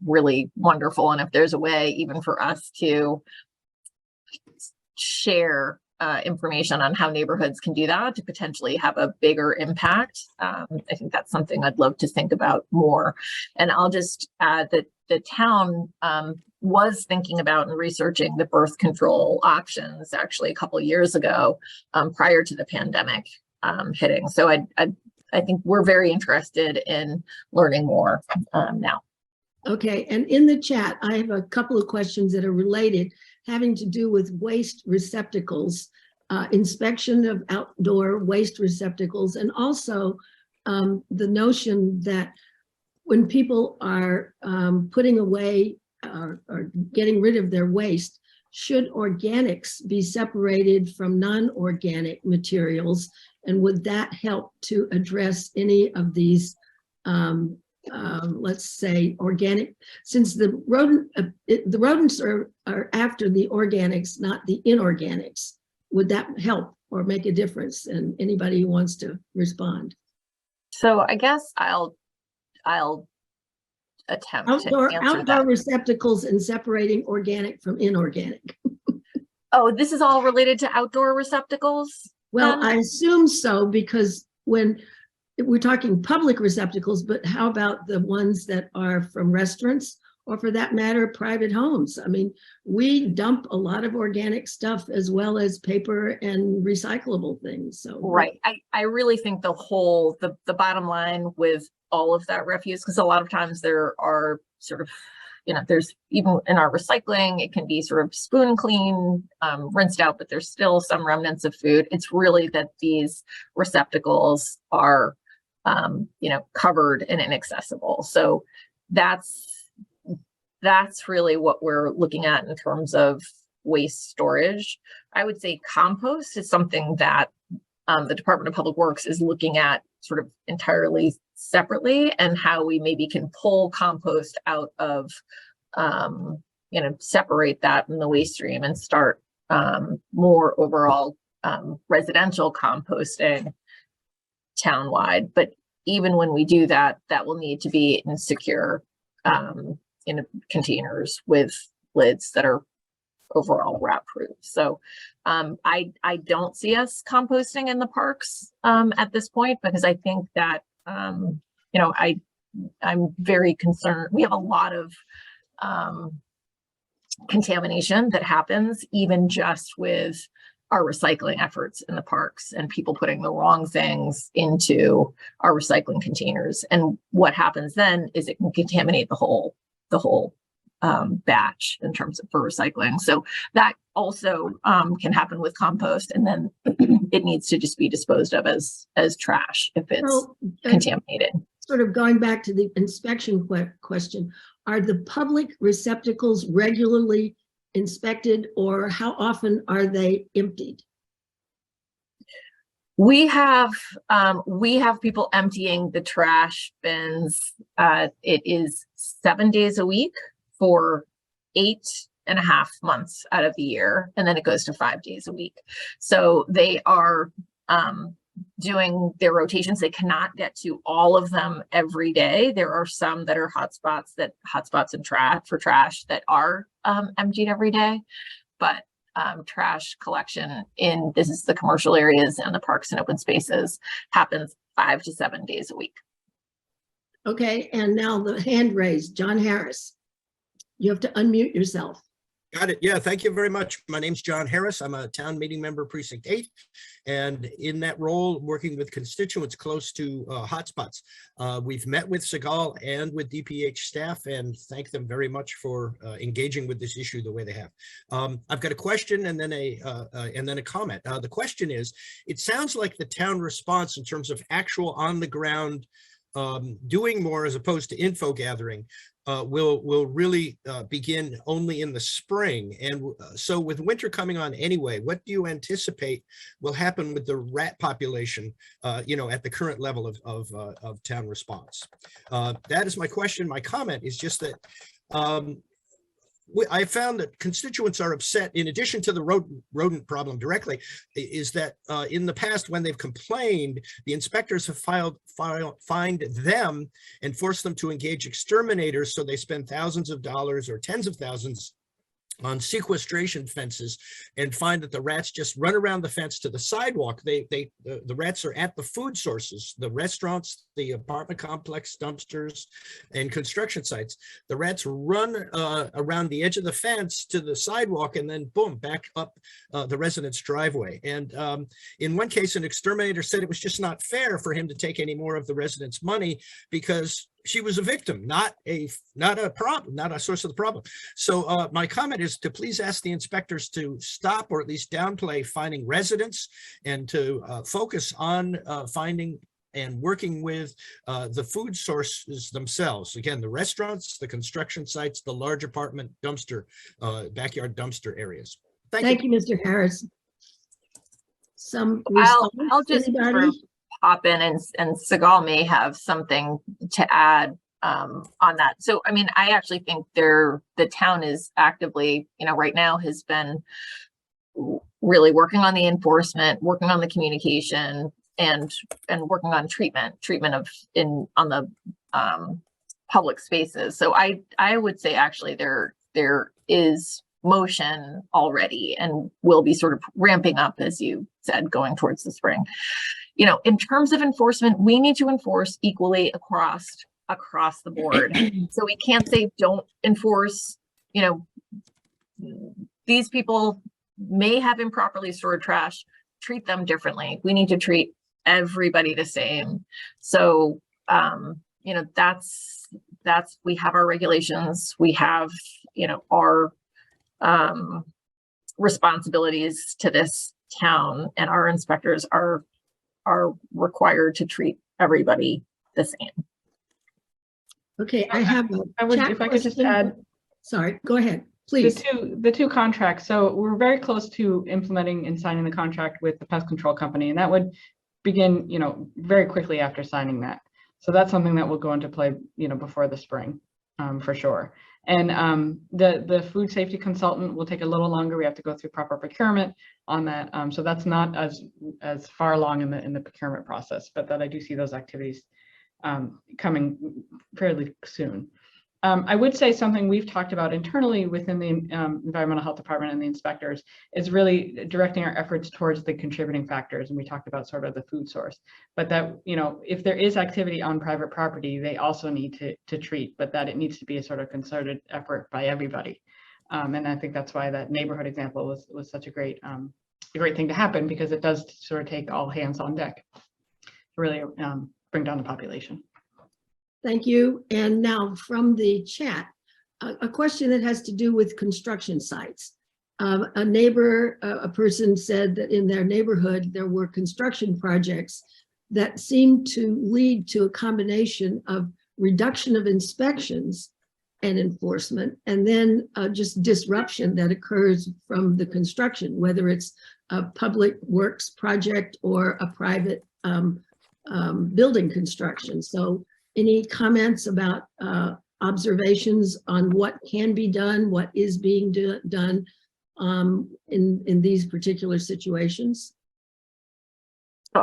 really wonderful. And if there's a way even for us to share information on how neighborhoods can do that to potentially have a bigger impact, I think that's something I'd love to think about more. And I'll just add that the town was thinking about and researching the birth control options actually a couple of years ago, prior to the pandemic hitting. So I think we're very interested in learning more now. Okay, and in the chat, I have a couple of questions that are related, having to do with waste receptacles, inspection of outdoor waste receptacles, and also the notion that when people are putting away or getting rid of their waste, should organics be separated from non-organic materials? And would that help to address any of these let's say organic, since the rodents are after the organics, not the inorganics? Would that help or make a difference? And anybody who wants to respond. So I guess I'll attempt to answer outdoor that. Receptacles and separating organic from inorganic. Oh, this is all related to outdoor receptacles? Well, I assume so, because when we're talking public receptacles, but how about the ones that are from restaurants, or for that matter, private homes? I mean, we dump a lot of organic stuff as well as paper and recyclable things. So right, I really think the bottom line with all of that refuse, because a lot of times there are sort of, there's even in our recycling, it can be sort of spoon clean, rinsed out, but there's still some remnants of food. It's really that these receptacles are covered and inaccessible. So that's really what we're looking at in terms of waste storage. I would say compost is something that the Department of Public Works is looking at sort of entirely separately, and how we maybe can pull compost out of, separate that from the waste stream and start more overall residential composting townwide. But even when we do that, that will need to be in secure containers with lids that are overall rat proof. So I don't see us composting in the parks at this point, because I think that you know, I'm very concerned. We have a lot of contamination that happens even just with our recycling efforts in the parks and people putting the wrong things into our recycling containers. And what happens then is it can contaminate the whole batch in terms of for recycling. So that also can happen with compost, and then it needs to just be disposed of as trash if it's contaminated. Sort of going back to the inspection question, are the public receptacles regularly inspected, or how often are they emptied? We have people emptying the trash bins. It is 7 days a week for 8.5 months out of the year, and then it goes to 5 days a week. So they are doing their rotations. They cannot get to all of them every day. There are some that are hotspots and trash that are emptied every day, but trash collection in the commercial areas and the parks and open spaces happens 5 to 7 days a week. Okay, and now the hand raised, John Harris. You have to unmute yourself. Got it. Yeah, thank you very much. My name's John Harris. I'm a town meeting member, Precinct 8, and in that role, working with constituents close to hotspots. We've met with Sigalle and with DPH staff and thank them very much for engaging with this issue the way they have. I've got a question and then a comment. The question is, it sounds like the town response in terms of actual on the ground doing more as opposed to info gathering will really begin only in the spring. And so with winter coming on anyway, what do you anticipate will happen with the rat population, you know, at the current level of town response? That is my question. My comment is just that I found that constituents are upset, in addition to the rodent problem directly, is that in the past, when they've complained, the inspectors have fined them and forced them to engage exterminators, so they spend thousands of dollars or tens of thousands on sequestration fences and find that the rats just run around the fence to the sidewalk. The rats are at the food sources, the restaurants, the apartment complex, dumpsters, and construction sites. The rats run around the edge of the fence to the sidewalk and then boom, back up the resident's driveway. And in one case, an exterminator said it was just not fair for him to take any more of the resident's money because she was a victim, not a problem, not a source of the problem. So my comment is to please ask the inspectors to stop or at least downplay finding residents and to focus on finding and working with the food sources themselves. Again, the restaurants, the construction sites, the large apartment dumpster, backyard dumpster areas. Thank you, Mr. Harris. I'll just hop in, and Sigalle may have something to add on that. So, I mean, I actually think the town is actively, you know, right now has been really working on the enforcement, working on the communication, and working on treatment on the public spaces. So I would say actually there is motion already and will be sort of ramping up, as you said, going towards the spring. You know, in terms of enforcement, we need to enforce equally across the board. So we can't say don't enforce, you know, these people may have improperly stored trash, treat them differently. We need to treat everybody the same. So, you know, that's, we have our regulations, we have, you know, our responsibilities to this town, and our inspectors are required to treat everybody the same. Okay, I have if I could just add. Sorry, go ahead, please. The two contracts. So we're very close to implementing and signing the contract with the pest control company, and that would begin, you know, very quickly after signing that. So that's something that will go into play, you know, before the spring, for sure. And the food safety consultant will take a little longer. We have to go through proper procurement on that. So that's not as far along in the procurement process, but that I do see those activities coming fairly soon. I would say something we've talked about internally within the environmental health department and the inspectors is really directing our efforts towards the contributing factors. And we talked about sort of the food source, but that, you know, if there is activity on private property, they also need to treat, but that it needs to be a sort of concerted effort by everybody. And I think that's why that neighborhood example was such a great thing to happen, because it does sort of take all hands on deck to really bring down the population. Thank you. And now from the chat, a question that has to do with construction sites. A neighbor, a person said that in their neighborhood, there were construction projects that seemed to lead to a combination of reduction of inspections and enforcement, and then just disruption that occurs from the construction, whether it's a public works project or a private building construction. So any comments about observations on what can be done, what is being done in these particular situations? So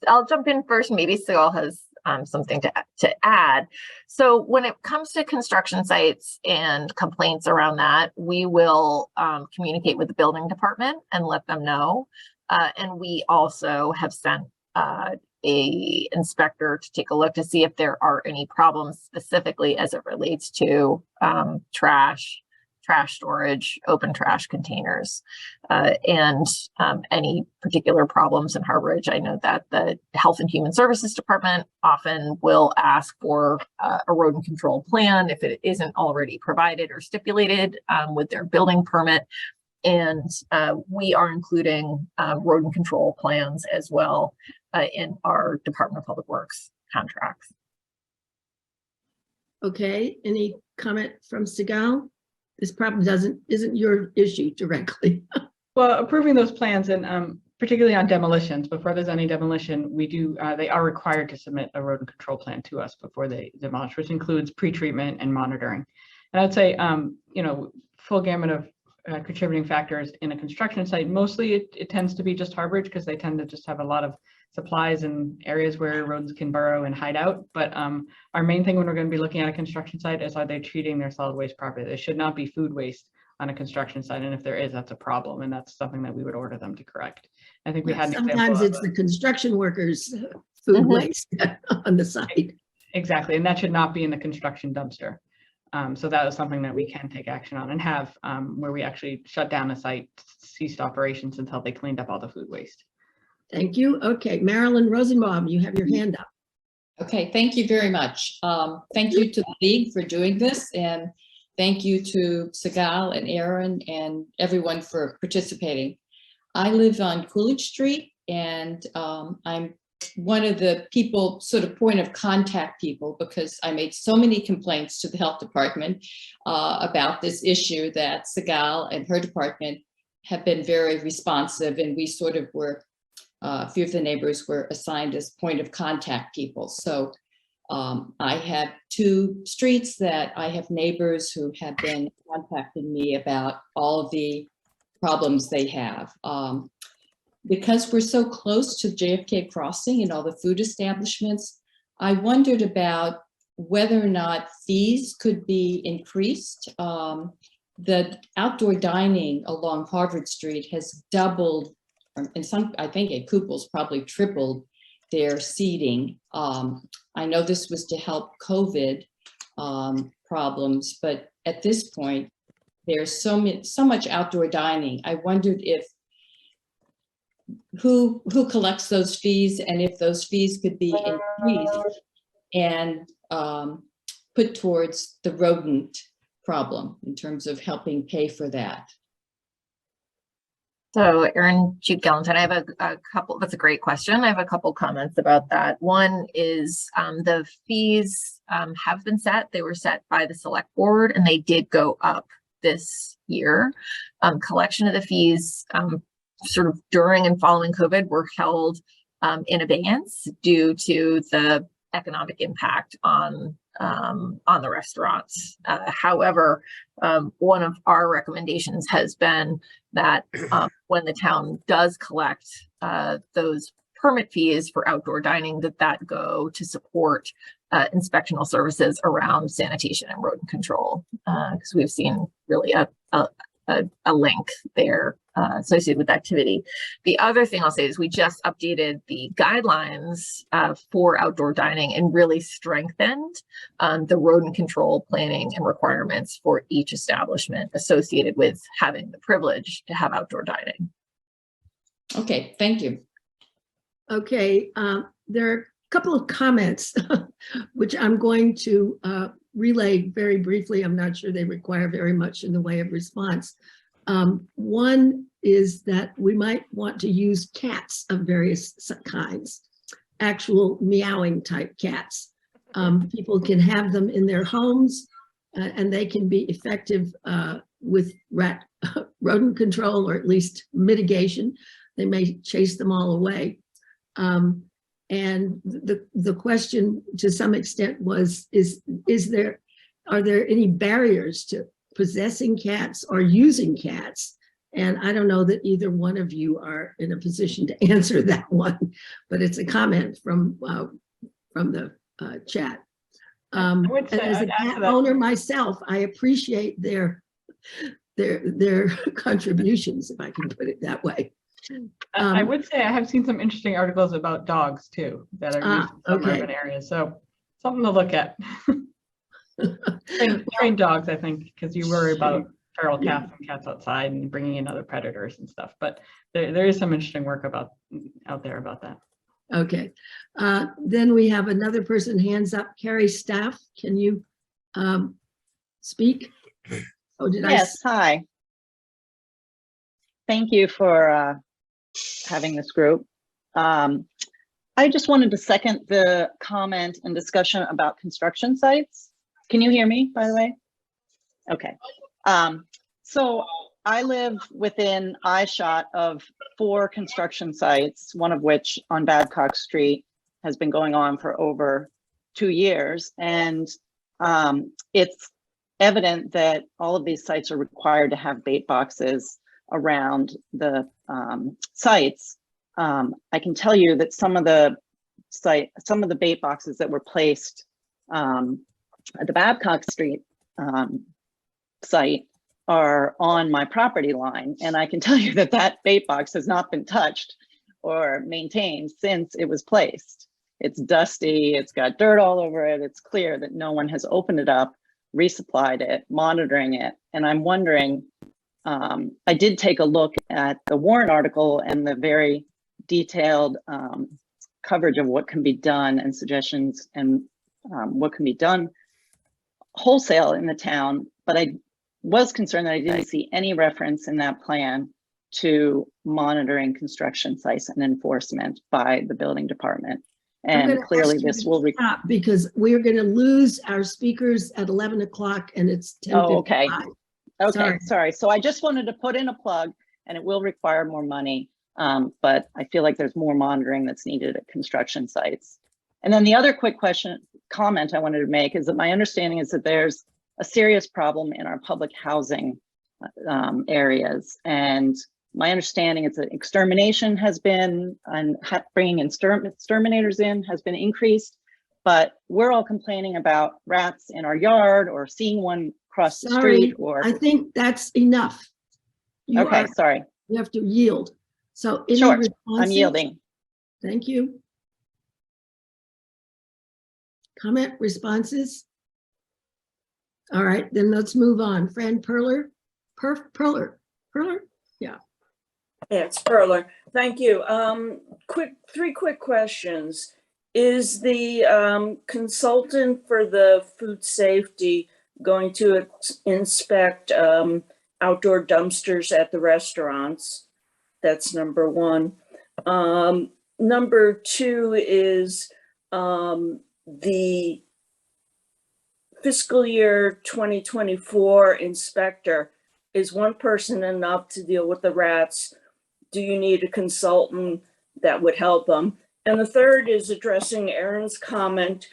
I'll jump in first. Maybe Sigalle has something to add. So when it comes to construction sites and complaints around that, we will communicate with the building department and let them know. And we also have sent a inspector to take a look to see if there are any problems specifically as it relates to trash storage, open trash containers, and any particular problems in Harborage. I know that the Health and Human Services Department often will ask for a rodent control plan if it isn't already provided or stipulated with their building permit. And we are including rodent control plans as well in our Department of Public Works contracts. Okay, any comment from Sigalle? This probably isn't your issue directly. Well, approving those plans and particularly on demolitions, before there's any demolition, we do, they are required to submit a rodent control plan to us before they demolish, which includes pre-treatment and monitoring. And I'd say, you know, full gamut of contributing factors in a construction site. Mostly it tends to be just harborage because they tend to just have a lot of supplies and areas where rodents can burrow and hide out. But our main thing when we're going to be looking at a construction site is, are they treating their solid waste properly? There should not be food waste on a construction site. And if there is, that's a problem. And that's something that we would order them to correct. I think we had sometimes it's the construction workers' food waste on the site. Exactly. And that should not be in the construction dumpster. So that is something that we can take action on and have where we actually shut down a site, ceased operations until they cleaned up all the food waste. Thank you. Okay, Marilyn Rosenbaum, you have your hand up. Okay, thank you very much. Thank you to the League for doing this, and thank you to Sigalle and Aaron and everyone for participating. I live on Coolidge Street, and I'm one of the people, sort of point of contact people, because I made so many complaints to the health department about this issue that Sigalle and her department have been very responsive, and we sort of were, a few of the neighbors were assigned as point of contact people. So I have 2 streets that I have neighbors who have been contacting me about all of the problems they have. Because we're so close to JFK Crossing and all the food establishments, I wondered about whether or not fees could be increased. The outdoor dining along Harvard Street has doubled, and some, I think at Kupel's probably tripled their seating. I know this was to help COVID problems, but at this point, there's so much outdoor dining. I wondered if who collects those fees, and if those fees could be increased and put towards the rodent problem in terms of helping pay for that. So Erin Galentine, I have a couple, that's a great question. I have a couple comments about that. One is the fees have been set. They were set by the select board and they did go up this year. Collection of the fees sort of during and following COVID were held in abeyance due to the economic impact on the restaurants. However, one of our recommendations has been that when the town does collect those permit fees for outdoor dining that go to support inspectional services around sanitation and rodent control, because we've seen really a link there associated with activity. The other thing I'll say is we just updated the guidelines for outdoor dining and really strengthened the rodent control planning and requirements for each establishment associated with having the privilege to have outdoor dining. Okay, thank you. Okay, there are a couple of comments which I'm going to relay very briefly. I'm not sure they require very much in the way of response. One is that we might want to use cats of various kinds, actual meowing type cats. People can have them in their homes and they can be effective with rodent control, or at least mitigation. They may chase them all away. And the question to some extent was, are there any barriers to possessing cats or using cats? And I don't know that either one of you are in a position to answer that one, but it's a comment from the chat. And as a cat owner myself, I appreciate their contributions, if I can put it that way. I would say I have seen some interesting articles about dogs too that are used in some urban areas. So something to look at. Train dogs, I think, because you worry about feral cats and cats outside and bringing in other predators and stuff. But there is some interesting work out there about that. Okay. Then we have another person, hands up, Carrie Staff. Can you speak? Oh, did Yes, hi. Thank you for having this group. I just wanted to second the comment and discussion about construction sites. Can you hear me, by the way? Okay. So I live within eyeshot of 4 construction sites, one of which on Babcock Street has been going on for over 2 years. And it's evident that all of these sites are required to have bait boxes around the sites. I can tell you that some of the bait boxes that were placed at the Babcock Street site are on my property line, and I can tell you that that bait box has not been touched or maintained since it was placed. It's dusty, it's got dirt all over it. It's clear that no one has opened it up, resupplied it, monitoring it, and I'm wondering. I did take a look at the Warrant article and the very detailed coverage of what can be done and suggestions and what can be done wholesale in the town, but I was concerned that I didn't see any reference in that plan to monitoring construction sites and enforcement by the building department. And clearly this will stop because we're going to lose our speakers at 11 o'clock and it's 10:55. Oh, okay. Okay, sorry. So I just wanted to put in a plug, and it will require more money, but I feel like there's more monitoring that's needed at construction sites. And then the other quick comment I wanted to make is that my understanding is that there's a serious problem in our public housing areas. And my understanding is that extermination has been, and bringing exterminators in has been increased, but we're all complaining about rats in our yard or seeing one across the street. Or I think that's enough. Sorry. You have to yield. So any sure, responses? I'm yielding. Thank you. Comment, responses? All right, then let's move on. Fran Perler? Perler? Yeah. Yeah, it's Perler. Thank you. Three quick questions. Is the consultant for the food safety going to inspect outdoor dumpsters at the restaurants? That's number one. Number two is the fiscal year 2024 inspector. Is one person enough to deal with the rats? Do you need a consultant that would help them? And the third is addressing Erin's comment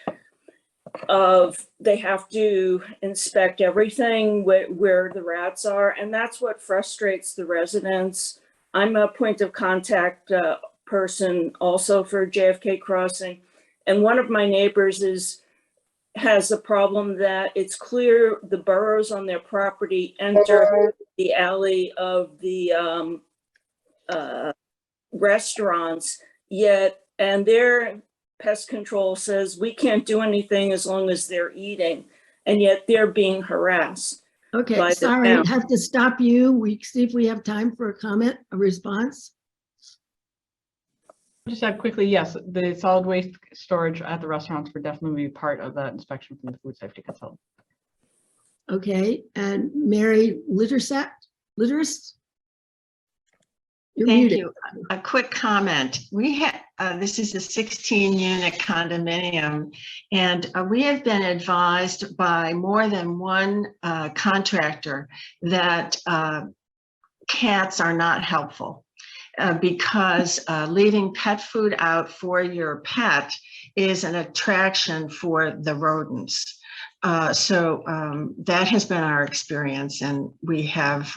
of they have to inspect everything where the rats are. And that's what frustrates the residents. I'm a point of contact person also for JFK Crossing. And one of my neighbors has a problem that it's clear the burrows on their property enter the alley of the restaurants, and their pest control says we can't do anything as long as they're eating, and yet they're being harassed. Okay, sorry, I have to stop you. We see if we have time for a comment, a response. Just add quickly, yes, the solid waste storage at the restaurants would definitely be part of that inspection from the food safety consultant. Okay, and Mary Litterist? You're Thank muted. you. A quick comment. We have, this is a 16-unit condominium, and we have been advised by more than one contractor that cats are not helpful because leaving pet food out for your pet is an attraction for the rodents. So that has been our experience, and we have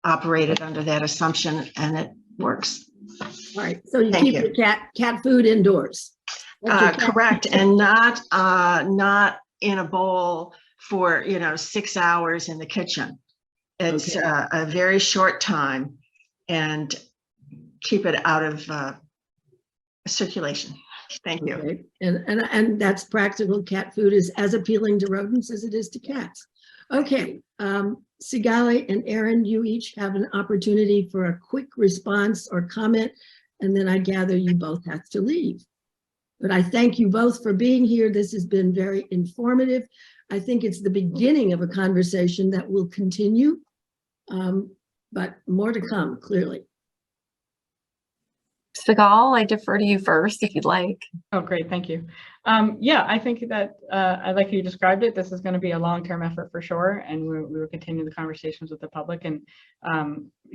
operated under that assumption, and it works. All right, so you Thank keep you. your cat food indoors. Correct, and not in a bowl for 6 hours in the kitchen. It's Okay. A very short time, and keep it out of circulation. Thank you. Okay. And that's practical. Cat food is as appealing to rodents as it is to cats. Okay, Sigalle and Aaron, you each have an opportunity for a quick response or comment, and then I gather you both have to leave. But I thank you both for being here. This has been very informative. I think it's the beginning of a conversation that will continue, but more to come, clearly. Sigalle, I defer to you first if you'd like. Oh, great, thank you. Yeah, I think that I like how you described it. This is going to be a long-term effort for sure, and we will continue the conversations with the public, and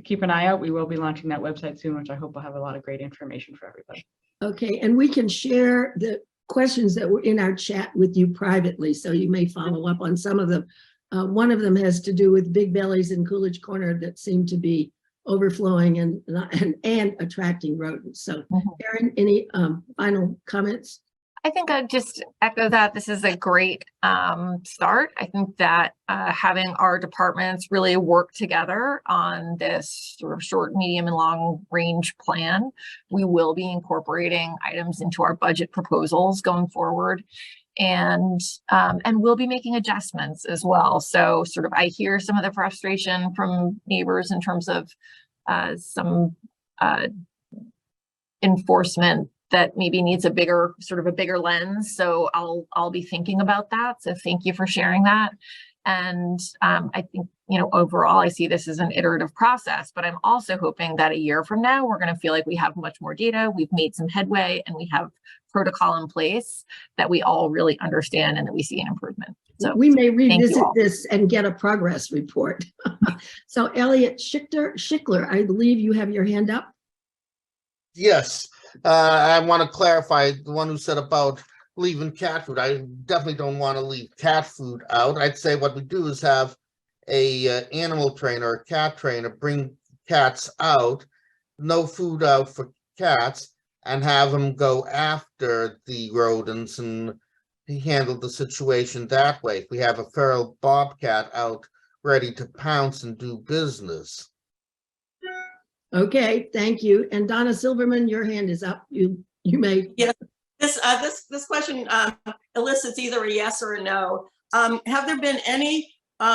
keep an eye out. We will be launching that website soon, which I hope will have a lot of great information for everybody. Okay, and we can share the questions that were in our chat with you privately, so you may follow up on some of them. One of them has to do with big bellies in Coolidge Corner that seem to be overflowing and attracting rodents. So Erin, any final comments? I think I'd just echo that. This is a great start. I think that having our departments really work together on this sort of short, medium, and long range plan, we will be incorporating items into our budget proposals going forward. And we'll be making adjustments as well. So sort of, I hear some of the frustration from neighbors in terms of some enforcement that maybe needs a bigger lens. So I'll be thinking about that. So thank you for sharing that. And I think, overall, I see this as an iterative process, but I'm also hoping that a year from now, we're going to feel like we have much more data, we've made some headway, and we have protocol in place that we all really understand and that we see an improvement. So we may revisit this and get a progress report. So Elliot Schickler, I believe you have your hand up. Yes, I want to clarify the one who said about leaving cat food. I definitely don't want to leave cat food out. I'd say what we do is have a animal trainer, a cat trainer, bring cats out, no food out for cats, and have them go after the rodents and handle the situation that way. If we have a feral bobcat out ready to pounce and do business. Okay, thank you. And Donna Silverman, your hand is up. You may. Yes, this question elicits either a yes or a no. Have there been any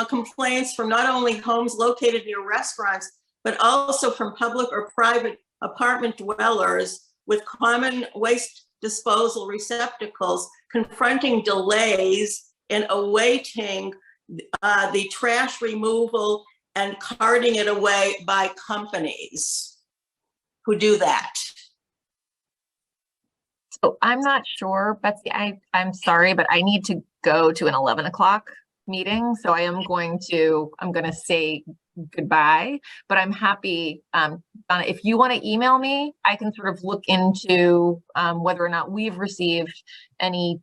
complaints from not only homes located near restaurants, but also from public or private apartment dwellers with common waste disposal receptacles confronting delays in awaiting the trash removal and carting it away by companies who do that? So I'm not sure, Betsy, I'm sorry, but I need to go to an 11 o'clock meeting. So I'm going to say goodbye, but I'm happy, Donna, if you want to email me, I can sort of look into whether or not we've received any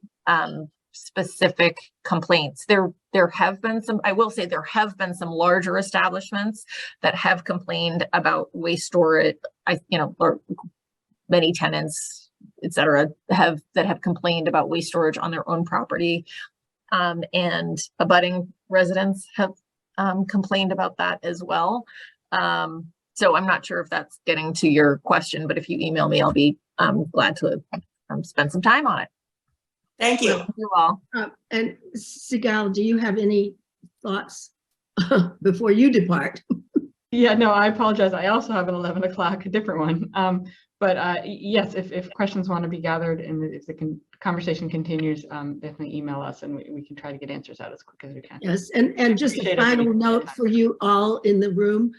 specific complaints. There have been some, I will say there have been some larger establishments that have complained about waste storage, or many tenants, et cetera, have complained about waste storage on their own property. And abutting residents have complained about that as well. So I'm not sure if that's getting to your question, but if you email me, I'll be glad to spend some time on it. Thank you. Thank you all. And Sigalle, do you have any thoughts before you depart? Yeah, no, I apologize. I also have an 11 o'clock, a different one. But yes, if questions want to be gathered and if the conversation continues, definitely email us and we can try to get answers out as quick as we can. Yes, and just a Appreciate final everybody. note for you all in the room.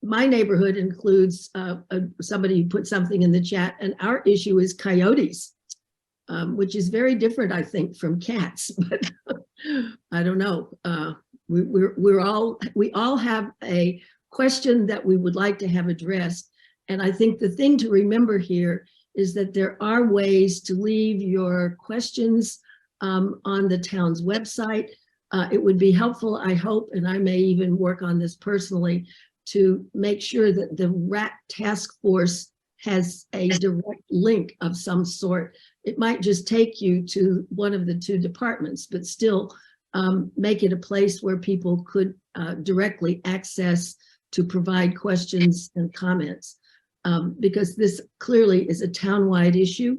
My neighborhood includes somebody who put something in the chat, and our issue is coyotes, which is very different, I think, from cats, but I don't know. We all have a question that we would like to have addressed. And I think the thing to remember here is that there are ways to leave your questions on the town's website. It would be helpful, I hope, and I may even work on this personally, to make sure that the rat task force has a direct link of some sort. It might just take you to one of the two departments, but still make it a place where people could directly access to provide questions and comments. Because this clearly is a townwide issue.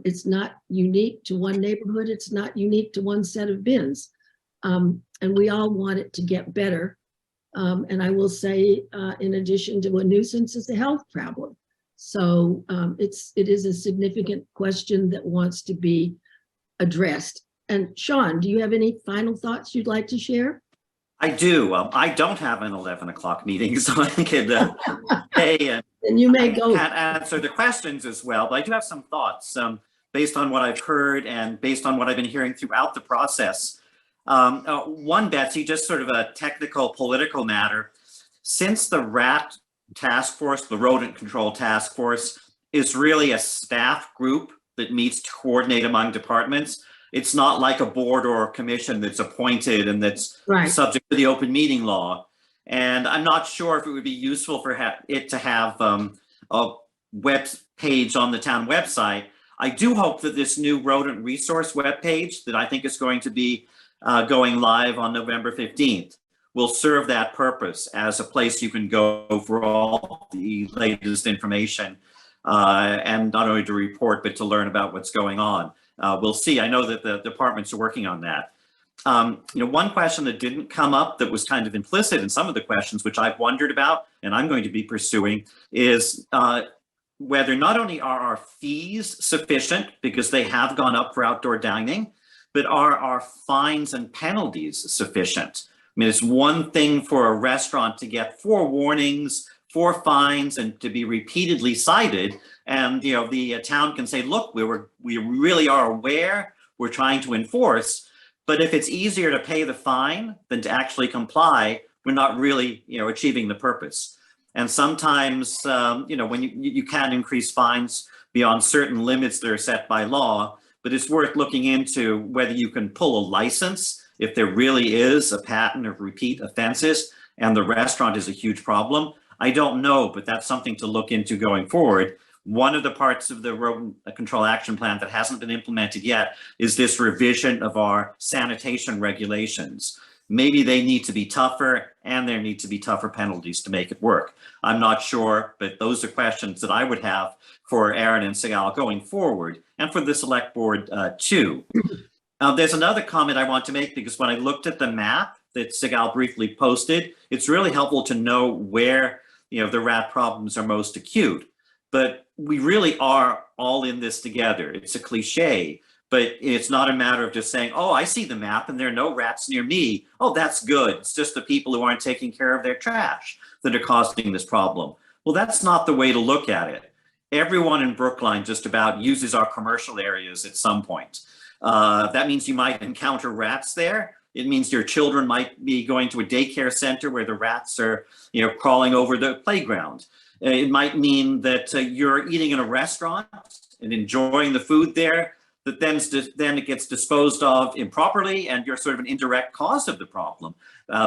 It's not unique to one neighborhood. It's not unique to one set of bins. And we all want it to get better. And I will say, in addition to a nuisance, it's a health problem. So it is a significant question that wants to be addressed. And Sean, do you have any final thoughts you'd like to share? I do. I don't have an 11 o'clock meeting, so I can pay and you may go answer the questions as well. But I do have some thoughts based on what I've heard and based on what I've been hearing throughout the process. One, Betsy, just sort of a technical political matter. Since the rat task force, the rodent control task force, is really a staff group that meets to coordinate among departments, it's not like a board or a commission that's appointed and that's subject to the open meeting law. And I'm not sure if it would be useful for it to have a web page on the town website. I do hope that this new rodent resource web page that I think is going to be going live on November 15th will serve that purpose as a place you can go for all the latest information and not only to report, but to learn about what's going on. We'll see. I know that the departments are working on that. One question that didn't come up that was kind of implicit in some of the questions, which I've wondered about and I'm going to be pursuing, is whether not only are our fees sufficient because they have gone up for outdoor dining, but are our fines and penalties sufficient? I mean, it's one thing for a restaurant to get 4 warnings, 4 fines, and to be repeatedly cited. And the town can say, look, we really are aware, we're trying to enforce. But if it's easier to pay the fine than to actually comply, we're not really achieving the purpose. And sometimes when you can increase fines beyond certain limits that are set by law, but it's worth looking into whether you can pull a license if there really is a pattern of repeat offenses and the restaurant is a huge problem. I don't know, but that's something to look into going forward. One of the parts of the rodent control action plan that hasn't been implemented yet is this revision of our sanitation regulations. Maybe they need to be tougher and there need to be tougher penalties to make it work. I'm not sure, but those are questions that I would have for Aaron and Sigalle going forward and for the select board too. There's another comment I want to make, because when I looked at the map that Sigalle briefly posted, it's really helpful to know where the rat problems are most acute. But we really are all in this together. It's a cliche, but it's not a matter of just saying, oh, I see the map and there are no rats near me. Oh, that's good. It's just the people who aren't taking care of their trash that are causing this problem. Well, that's not the way to look at it. Everyone in Brookline just about uses our commercial areas at some point. That means you might encounter rats there. It means your children might be going to a daycare center where the rats are, crawling over the playground. It might mean that you're eating in a restaurant and enjoying the food there, that then it gets disposed of improperly and you're sort of an indirect cause of the problem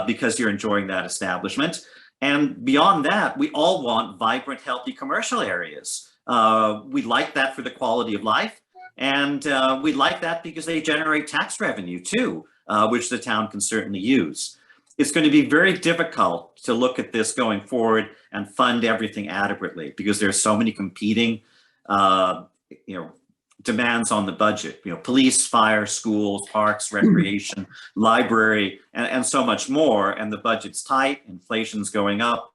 because you're enjoying that establishment. And beyond that, we all want vibrant, healthy commercial areas. We like that for the quality of life. And we like that because they generate tax revenue too, which the town can certainly use. It's going to be very difficult to look at this going forward and fund everything adequately because there are so many competing, demands on the budget. Police, fire, schools, parks, recreation, library, and so much more. And the budget's tight, inflation's going up.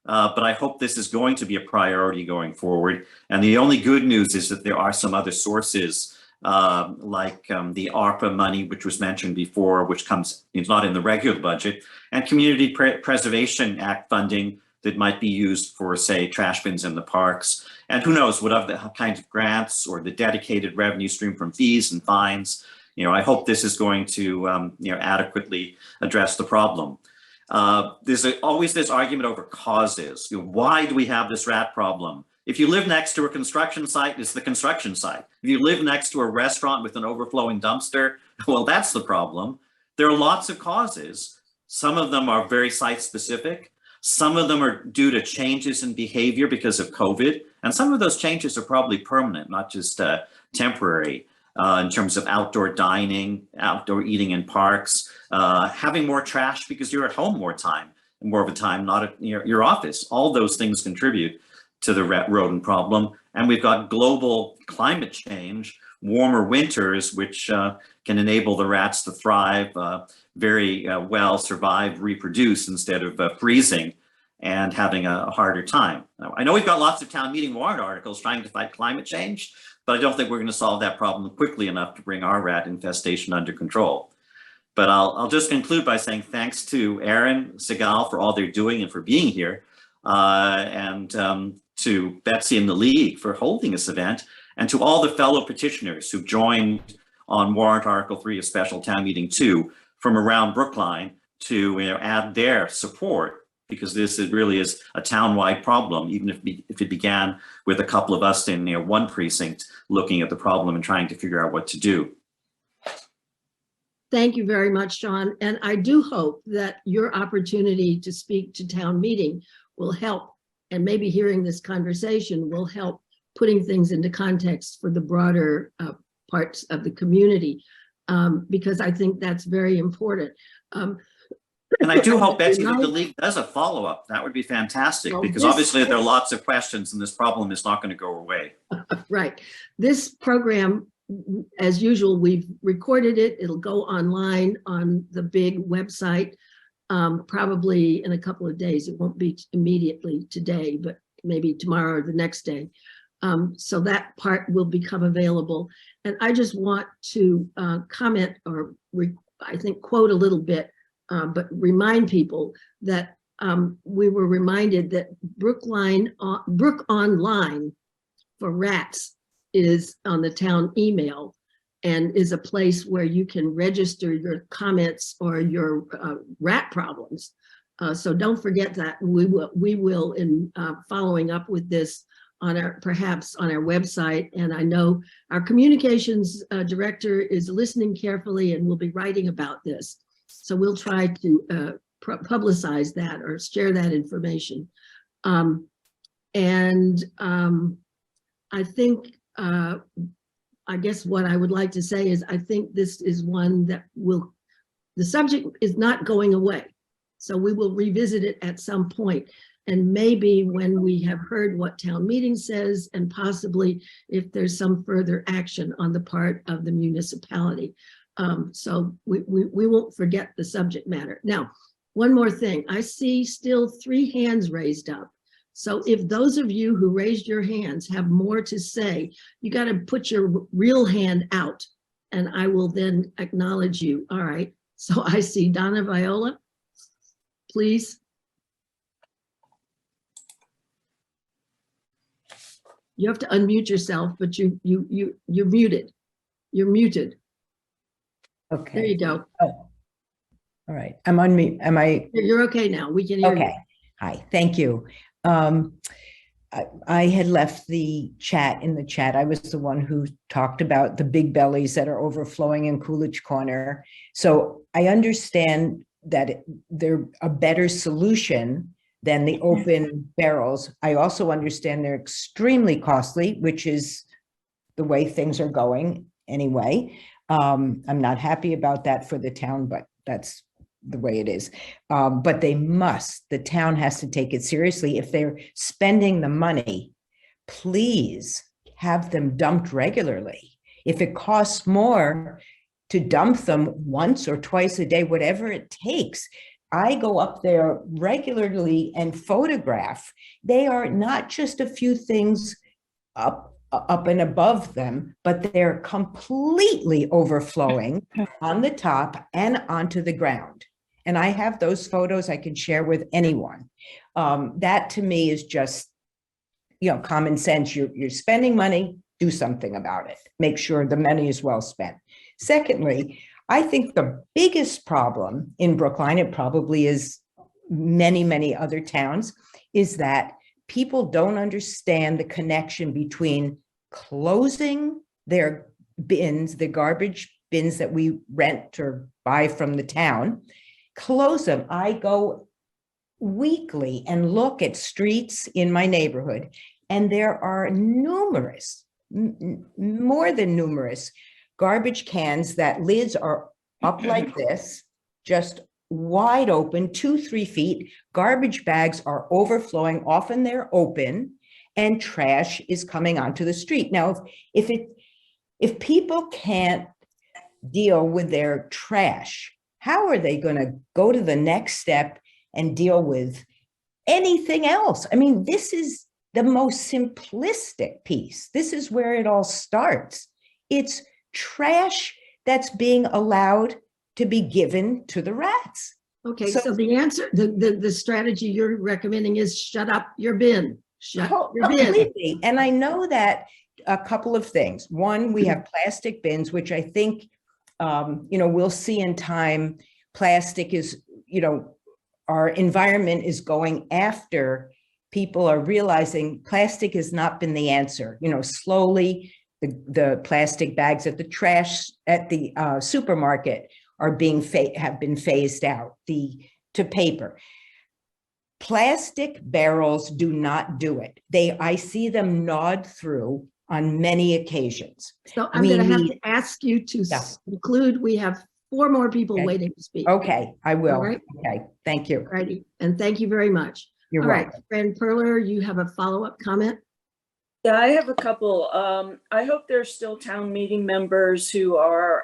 But I hope this is going to be a priority going forward. And the only good news is that there are some other sources like the ARPA money, which was mentioned before, which is not in the regular budget, and Community Preservation Act funding that might be used for, say, trash bins in the parks. And who knows what other kinds of grants or the dedicated revenue stream from fees and fines. I hope this is going to adequately address the problem. There's always this argument over causes. Why do we have this rat problem? If you live next to a construction site, it's the construction site. If you live next to a restaurant with an overflowing dumpster, well, that's the problem. There are lots of causes. Some of them are very site specific. Some of them are due to changes in behavior because of COVID. And some of those changes are probably permanent, not just temporary. In terms of outdoor dining, outdoor eating in parks, having more trash because you're at home more of a time, not at your office. All those things contribute to the rodent problem. And we've got global climate change, warmer winters, which can enable the rats to thrive very well, survive, reproduce instead of freezing and having a harder time. Now, I know we've got lots of town meeting warrant articles trying to fight climate change, but I don't think we're going to solve that problem quickly enough to bring our rat infestation under control. But I'll just conclude by saying thanks to Aaron, Sigalle for all they're doing and for being here, and to Betsy and the League for holding this event, and to all the fellow petitioners who've joined on Warrant Article 3 of Special Town Meeting 2 from around Brookline to add their support, because this really is a town-wide problem, even if it began with a couple of us in one precinct looking at the problem and trying to figure out what to do. Thank you very much, John. And I do hope that your opportunity to speak to town meeting will help, and maybe hearing this conversation will help putting things into context for the broader parts of the community, because I think that's very important. And I do hope, Betsy, that the League does a follow-up. That would be fantastic, because obviously there are lots of questions and this problem is not going to go away. Right. This program, as usual, we've recorded it. It'll go online on the big website, probably in a couple of days. It won't be immediately today, but maybe tomorrow or the next day. So that part will become available. And I just want to comment, or I think quote a little bit, but remind people that we were reminded that Brook Online for rats is on the town email and is a place where you can register your comments or your rat problems. So don't forget that. We will in following up with this on perhaps on our website. And I know our communications director is listening carefully and will be writing about this. So we'll try to publicize that or share that information. I think, I guess what I would like to say is I think this is one that the subject is not going away. So we will revisit it at some point. And maybe when we have heard what town meeting says, and possibly if there's some further action on the part of the municipality. So we won't forget the subject matter. Now, one more thing, I see still 3 hands raised up. So if those of you who raised your hands have more to say, you got to put your real hand out and I will then acknowledge you. All right, so I see Donna Viola, please. You have to unmute yourself, but you're muted. You're muted. Okay. There you go. Oh. All right. I'm on mute. Am I? You're okay now. We can hear you. Okay. Hi. Thank you. I had left the chat in the chat. I was the one who talked about the big bellies that are overflowing in Coolidge Corner. So I understand that they're a better solution than the open barrels. I also understand they're extremely costly, which is the way things are going anyway. I'm not happy about that for the town, but that's the way it is. But the town has to take it seriously. If they're spending the money, please have them dumped regularly. If it costs more to dump them once or twice a day, whatever it takes, I go up there regularly and photograph. They are not just a few things up and above them, but they're completely overflowing on the top and onto the ground. And I have those photos I can share with anyone. That to me is just, common sense. You're spending money, do something about it. Make sure the money is well spent. Secondly, I think the biggest problem in Brookline, it probably is many, many other towns, is that people don't understand the connection between closing their bins, the garbage bins that we rent or buy from the town, close them. I go weekly and look at streets in my neighborhood, and there are numerous, more than numerous, garbage cans that lids are up like this, just wide open, 2-3 feet. Garbage bags are overflowing, often they're open, and trash is coming onto the street. Now, if people can't deal with their trash, how are they going to go to the next step and deal with anything else? I mean, this is the most simplistic piece. This is where it all starts. It's trash that's being allowed to be given to the rats. Okay, so the answer, the strategy you're recommending is shut up your bin. Shut your bin. Completely. And I know that a couple of things. One, we have plastic bins, which I think, we'll see in time. Plastic is, our environment is going after. People are realizing plastic has not been the answer. Slowly the plastic bags at the trash at the supermarket are have been phased out to paper. Plastic barrels do not do it. I see them gnawed through on many occasions. So I'm going to have to ask you to conclude. We have 4 more people waiting to speak. Okay, I will. All right. Okay, thank you. Righty, and thank you very much. You're All welcome. right, Fran Perler, you have a follow-up comment? Yeah, I have a couple. I hope there's still town meeting members who are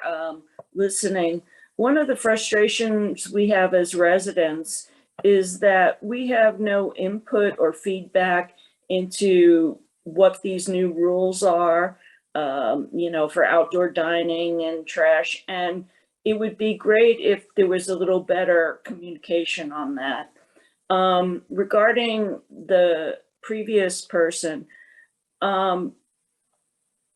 listening. One of the frustrations we have as residents is that we have no input or feedback into what these new rules are, for outdoor dining and trash. And it would be great if there was a little better communication on that. Regarding the previous person,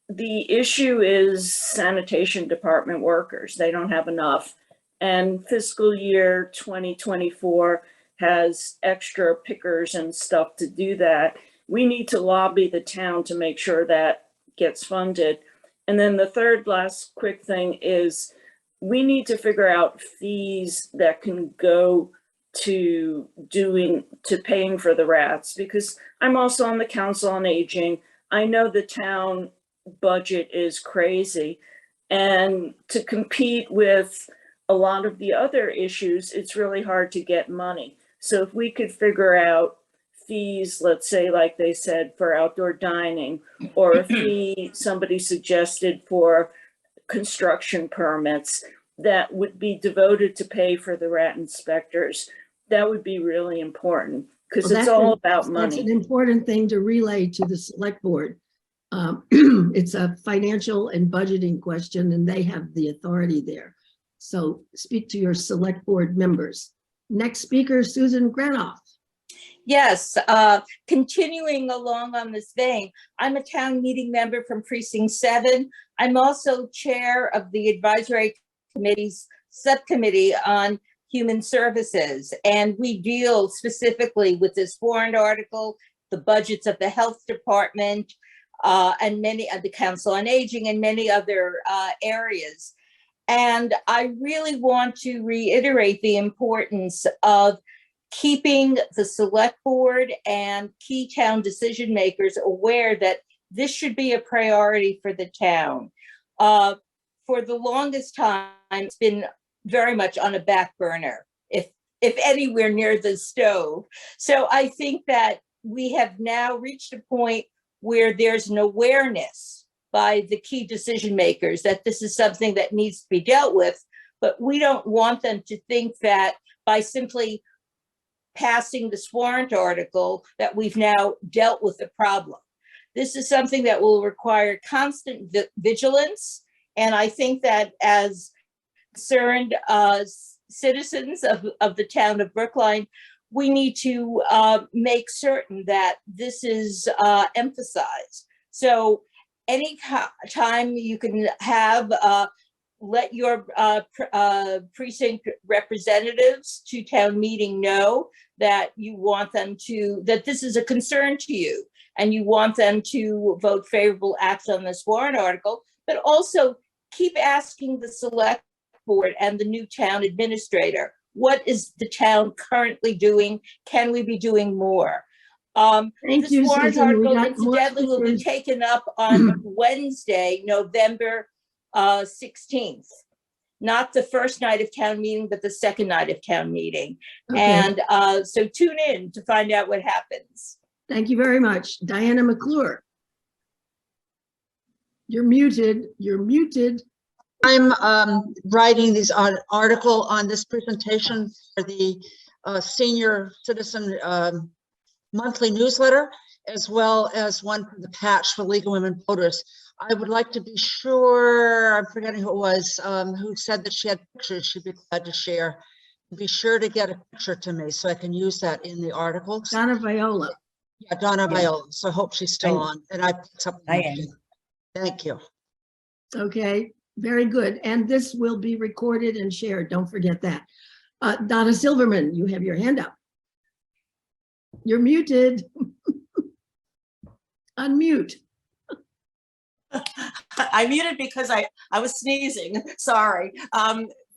the issue is sanitation department workers. They don't have enough. And fiscal year 2024 has extra pickers and stuff to do that. We need to lobby the town to make sure that gets funded. And then the third last quick thing is we need to figure out fees that can go to paying for the rats, because I'm also on the Council on Aging. I know the town budget is crazy, and to compete with a lot of the other issues, it's really hard to get money. So if we could figure out fees, let's say, like they said, for outdoor dining, or a fee somebody suggested for construction permits that would be devoted to pay for the rat inspectors, that would be really important, because it's all about money. That's an important thing to relay to the select board. It's a financial and budgeting question, and they have the authority there. So speak to your select board members. Next speaker, Susan Granoff. Yes, continuing along on this vein, I'm a town meeting member from Precinct 7. I'm also chair of the Advisory Committee's subcommittee on Human Services, and we deal specifically with this warrant article, the budgets of the health department, and many of the Council on Aging and many other areas. And I really want to reiterate the importance of keeping the select board and key town decision makers aware that this should be a priority for the town. For the longest time, it's been very much on a back burner, if anywhere near the stove. So I think that we have now reached a point where there's an awareness by the key decision makers that this is something that needs to be dealt with, but we don't want them to think that by simply passing this warrant article that we've now dealt with the problem. This is something that will require constant vigilance. And I think that as concerned citizens of the town of Brookline, we need to make certain that this is emphasized. So any time you can have, let your precinct representatives to town meeting know that you want them to, that this is a concern to you and you want them to vote favorable action on this warrant article, but also keep asking the select board and the new town administrator, what is the town currently doing? Can we be doing more? Thank you, warrant Susan. article incidentally will be taken up on Wednesday, November 16th. Not the first night of town meeting, but the second night of town meeting. Okay. And so tune in to find out what happens. Thank you very much. Diana McClure. You're muted. You're muted. I'm writing this article on this presentation for the senior citizen monthly newsletter, as well as one for the patch for League of Women Voters. I would like to be sure, I'm forgetting who it was, who said that she had pictures she'd be glad to share. Be sure to get a picture to me so I can use that in the article. Donna Viola. Yeah, Donna Viola. So I hope she's still on. And I picked up. I am. Thank you. Okay, very good. And this will be recorded and shared. Don't forget that. Donna Silverman, you have your hand up. You're muted. Unmute. I muted because I was sneezing. Sorry.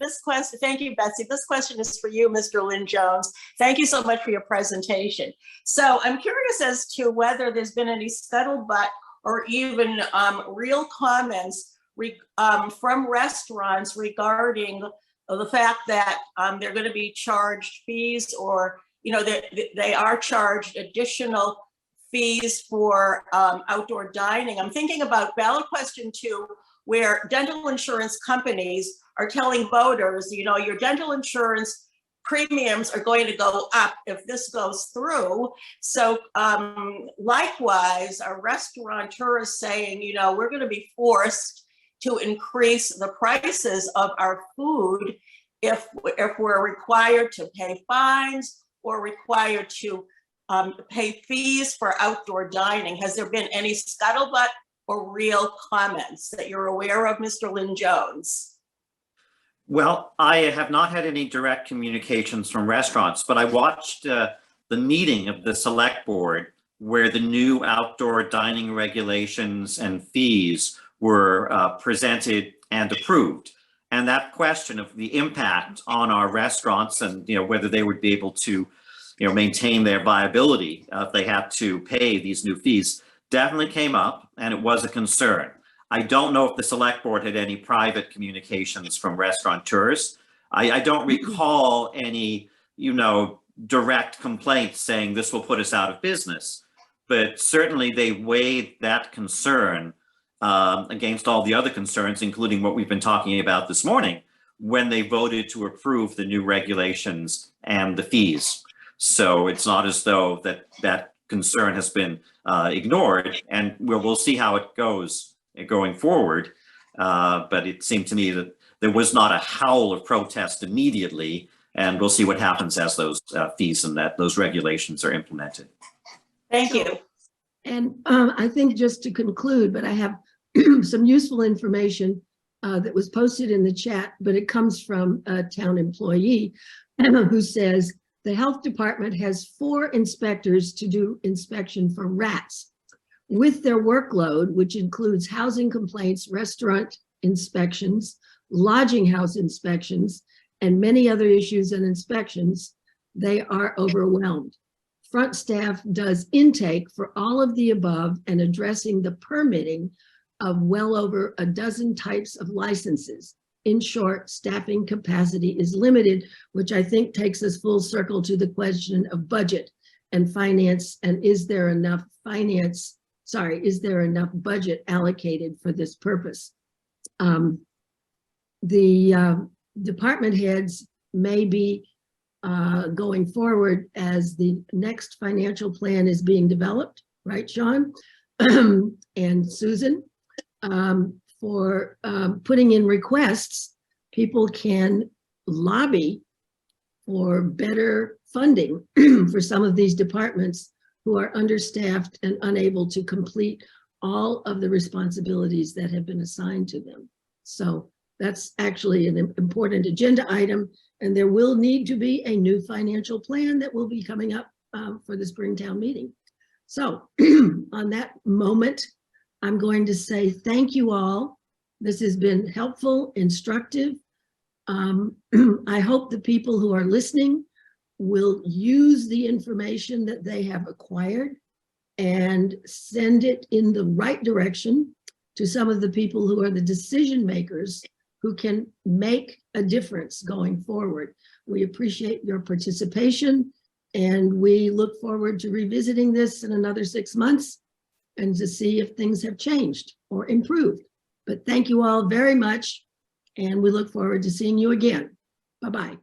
This question, thank you, Betsy. This question is for you, Mr. Lynn-Jones. Thank you so much for your presentation. So I'm curious as to whether there's been any scuttlebutt or even real comments from restaurants regarding the fact that they're going to be charged fees, or they are charged additional fees for outdoor dining. I'm thinking about ballot question 2, where dental insurance companies are telling voters, your dental insurance premiums are going to go up if this goes through. So likewise, a restaurateur is saying, we're going to be forced to increase the prices of our food if we're required to pay fines or required to pay fees for outdoor dining. Has there been any scuttlebutt or real comments that you're aware of, Mr. Lynn-Jones? Well, I have not had any direct communications from restaurants, but I watched the meeting of the select board where the new outdoor dining regulations and fees were presented and approved. And that question of the impact on our restaurants and whether they would be able to maintain their viability if they had to pay these new fees definitely came up, and it was a concern. I don't know if the select board had any private communications from restaurateurs. I don't recall any, direct complaints saying this will put us out of business, but certainly they weighed that concern against all the other concerns, including what we've been talking about this morning, when they voted to approve the new regulations and the fees. So it's not as though that concern has been ignored, and we'll see how it goes going forward. But it seemed to me that there was not a howl of protest immediately, and we'll see what happens as those fees and those regulations are implemented. Thank you. And I think just to conclude, but I have some useful information that was posted in the chat, but it comes from a town employee who says the health department has 4 inspectors to do inspection for rats. With their workload, which includes housing complaints, restaurant inspections, lodging house inspections, and many other issues and inspections, they are overwhelmed. Front staff does intake for all of the above and addressing the permitting of well over a dozen types of licenses. In short, staffing capacity is limited, which I think takes us full circle to the question of budget and finance, and is there enough budget allocated for this purpose? The department heads may be going forward as the next financial plan is being developed, right, Sean? And Susan, for putting in requests, people can lobby for better funding for some of these departments who are understaffed and unable to complete all of the responsibilities that have been assigned to them. So that's actually an important agenda item, and there will need to be a new financial plan that will be coming up for the Springtown meeting. So on that moment, I'm going to say thank you all. This has been helpful, instructive. I hope the people who are listening will use the information that they have acquired and send it in the right direction to some of the people who are the decision makers who can make a difference going forward. We appreciate your participation, and we look forward to revisiting this in another 6 months and to see if things have changed or improved. But thank you all very much, and we look forward to seeing you again. Bye-bye.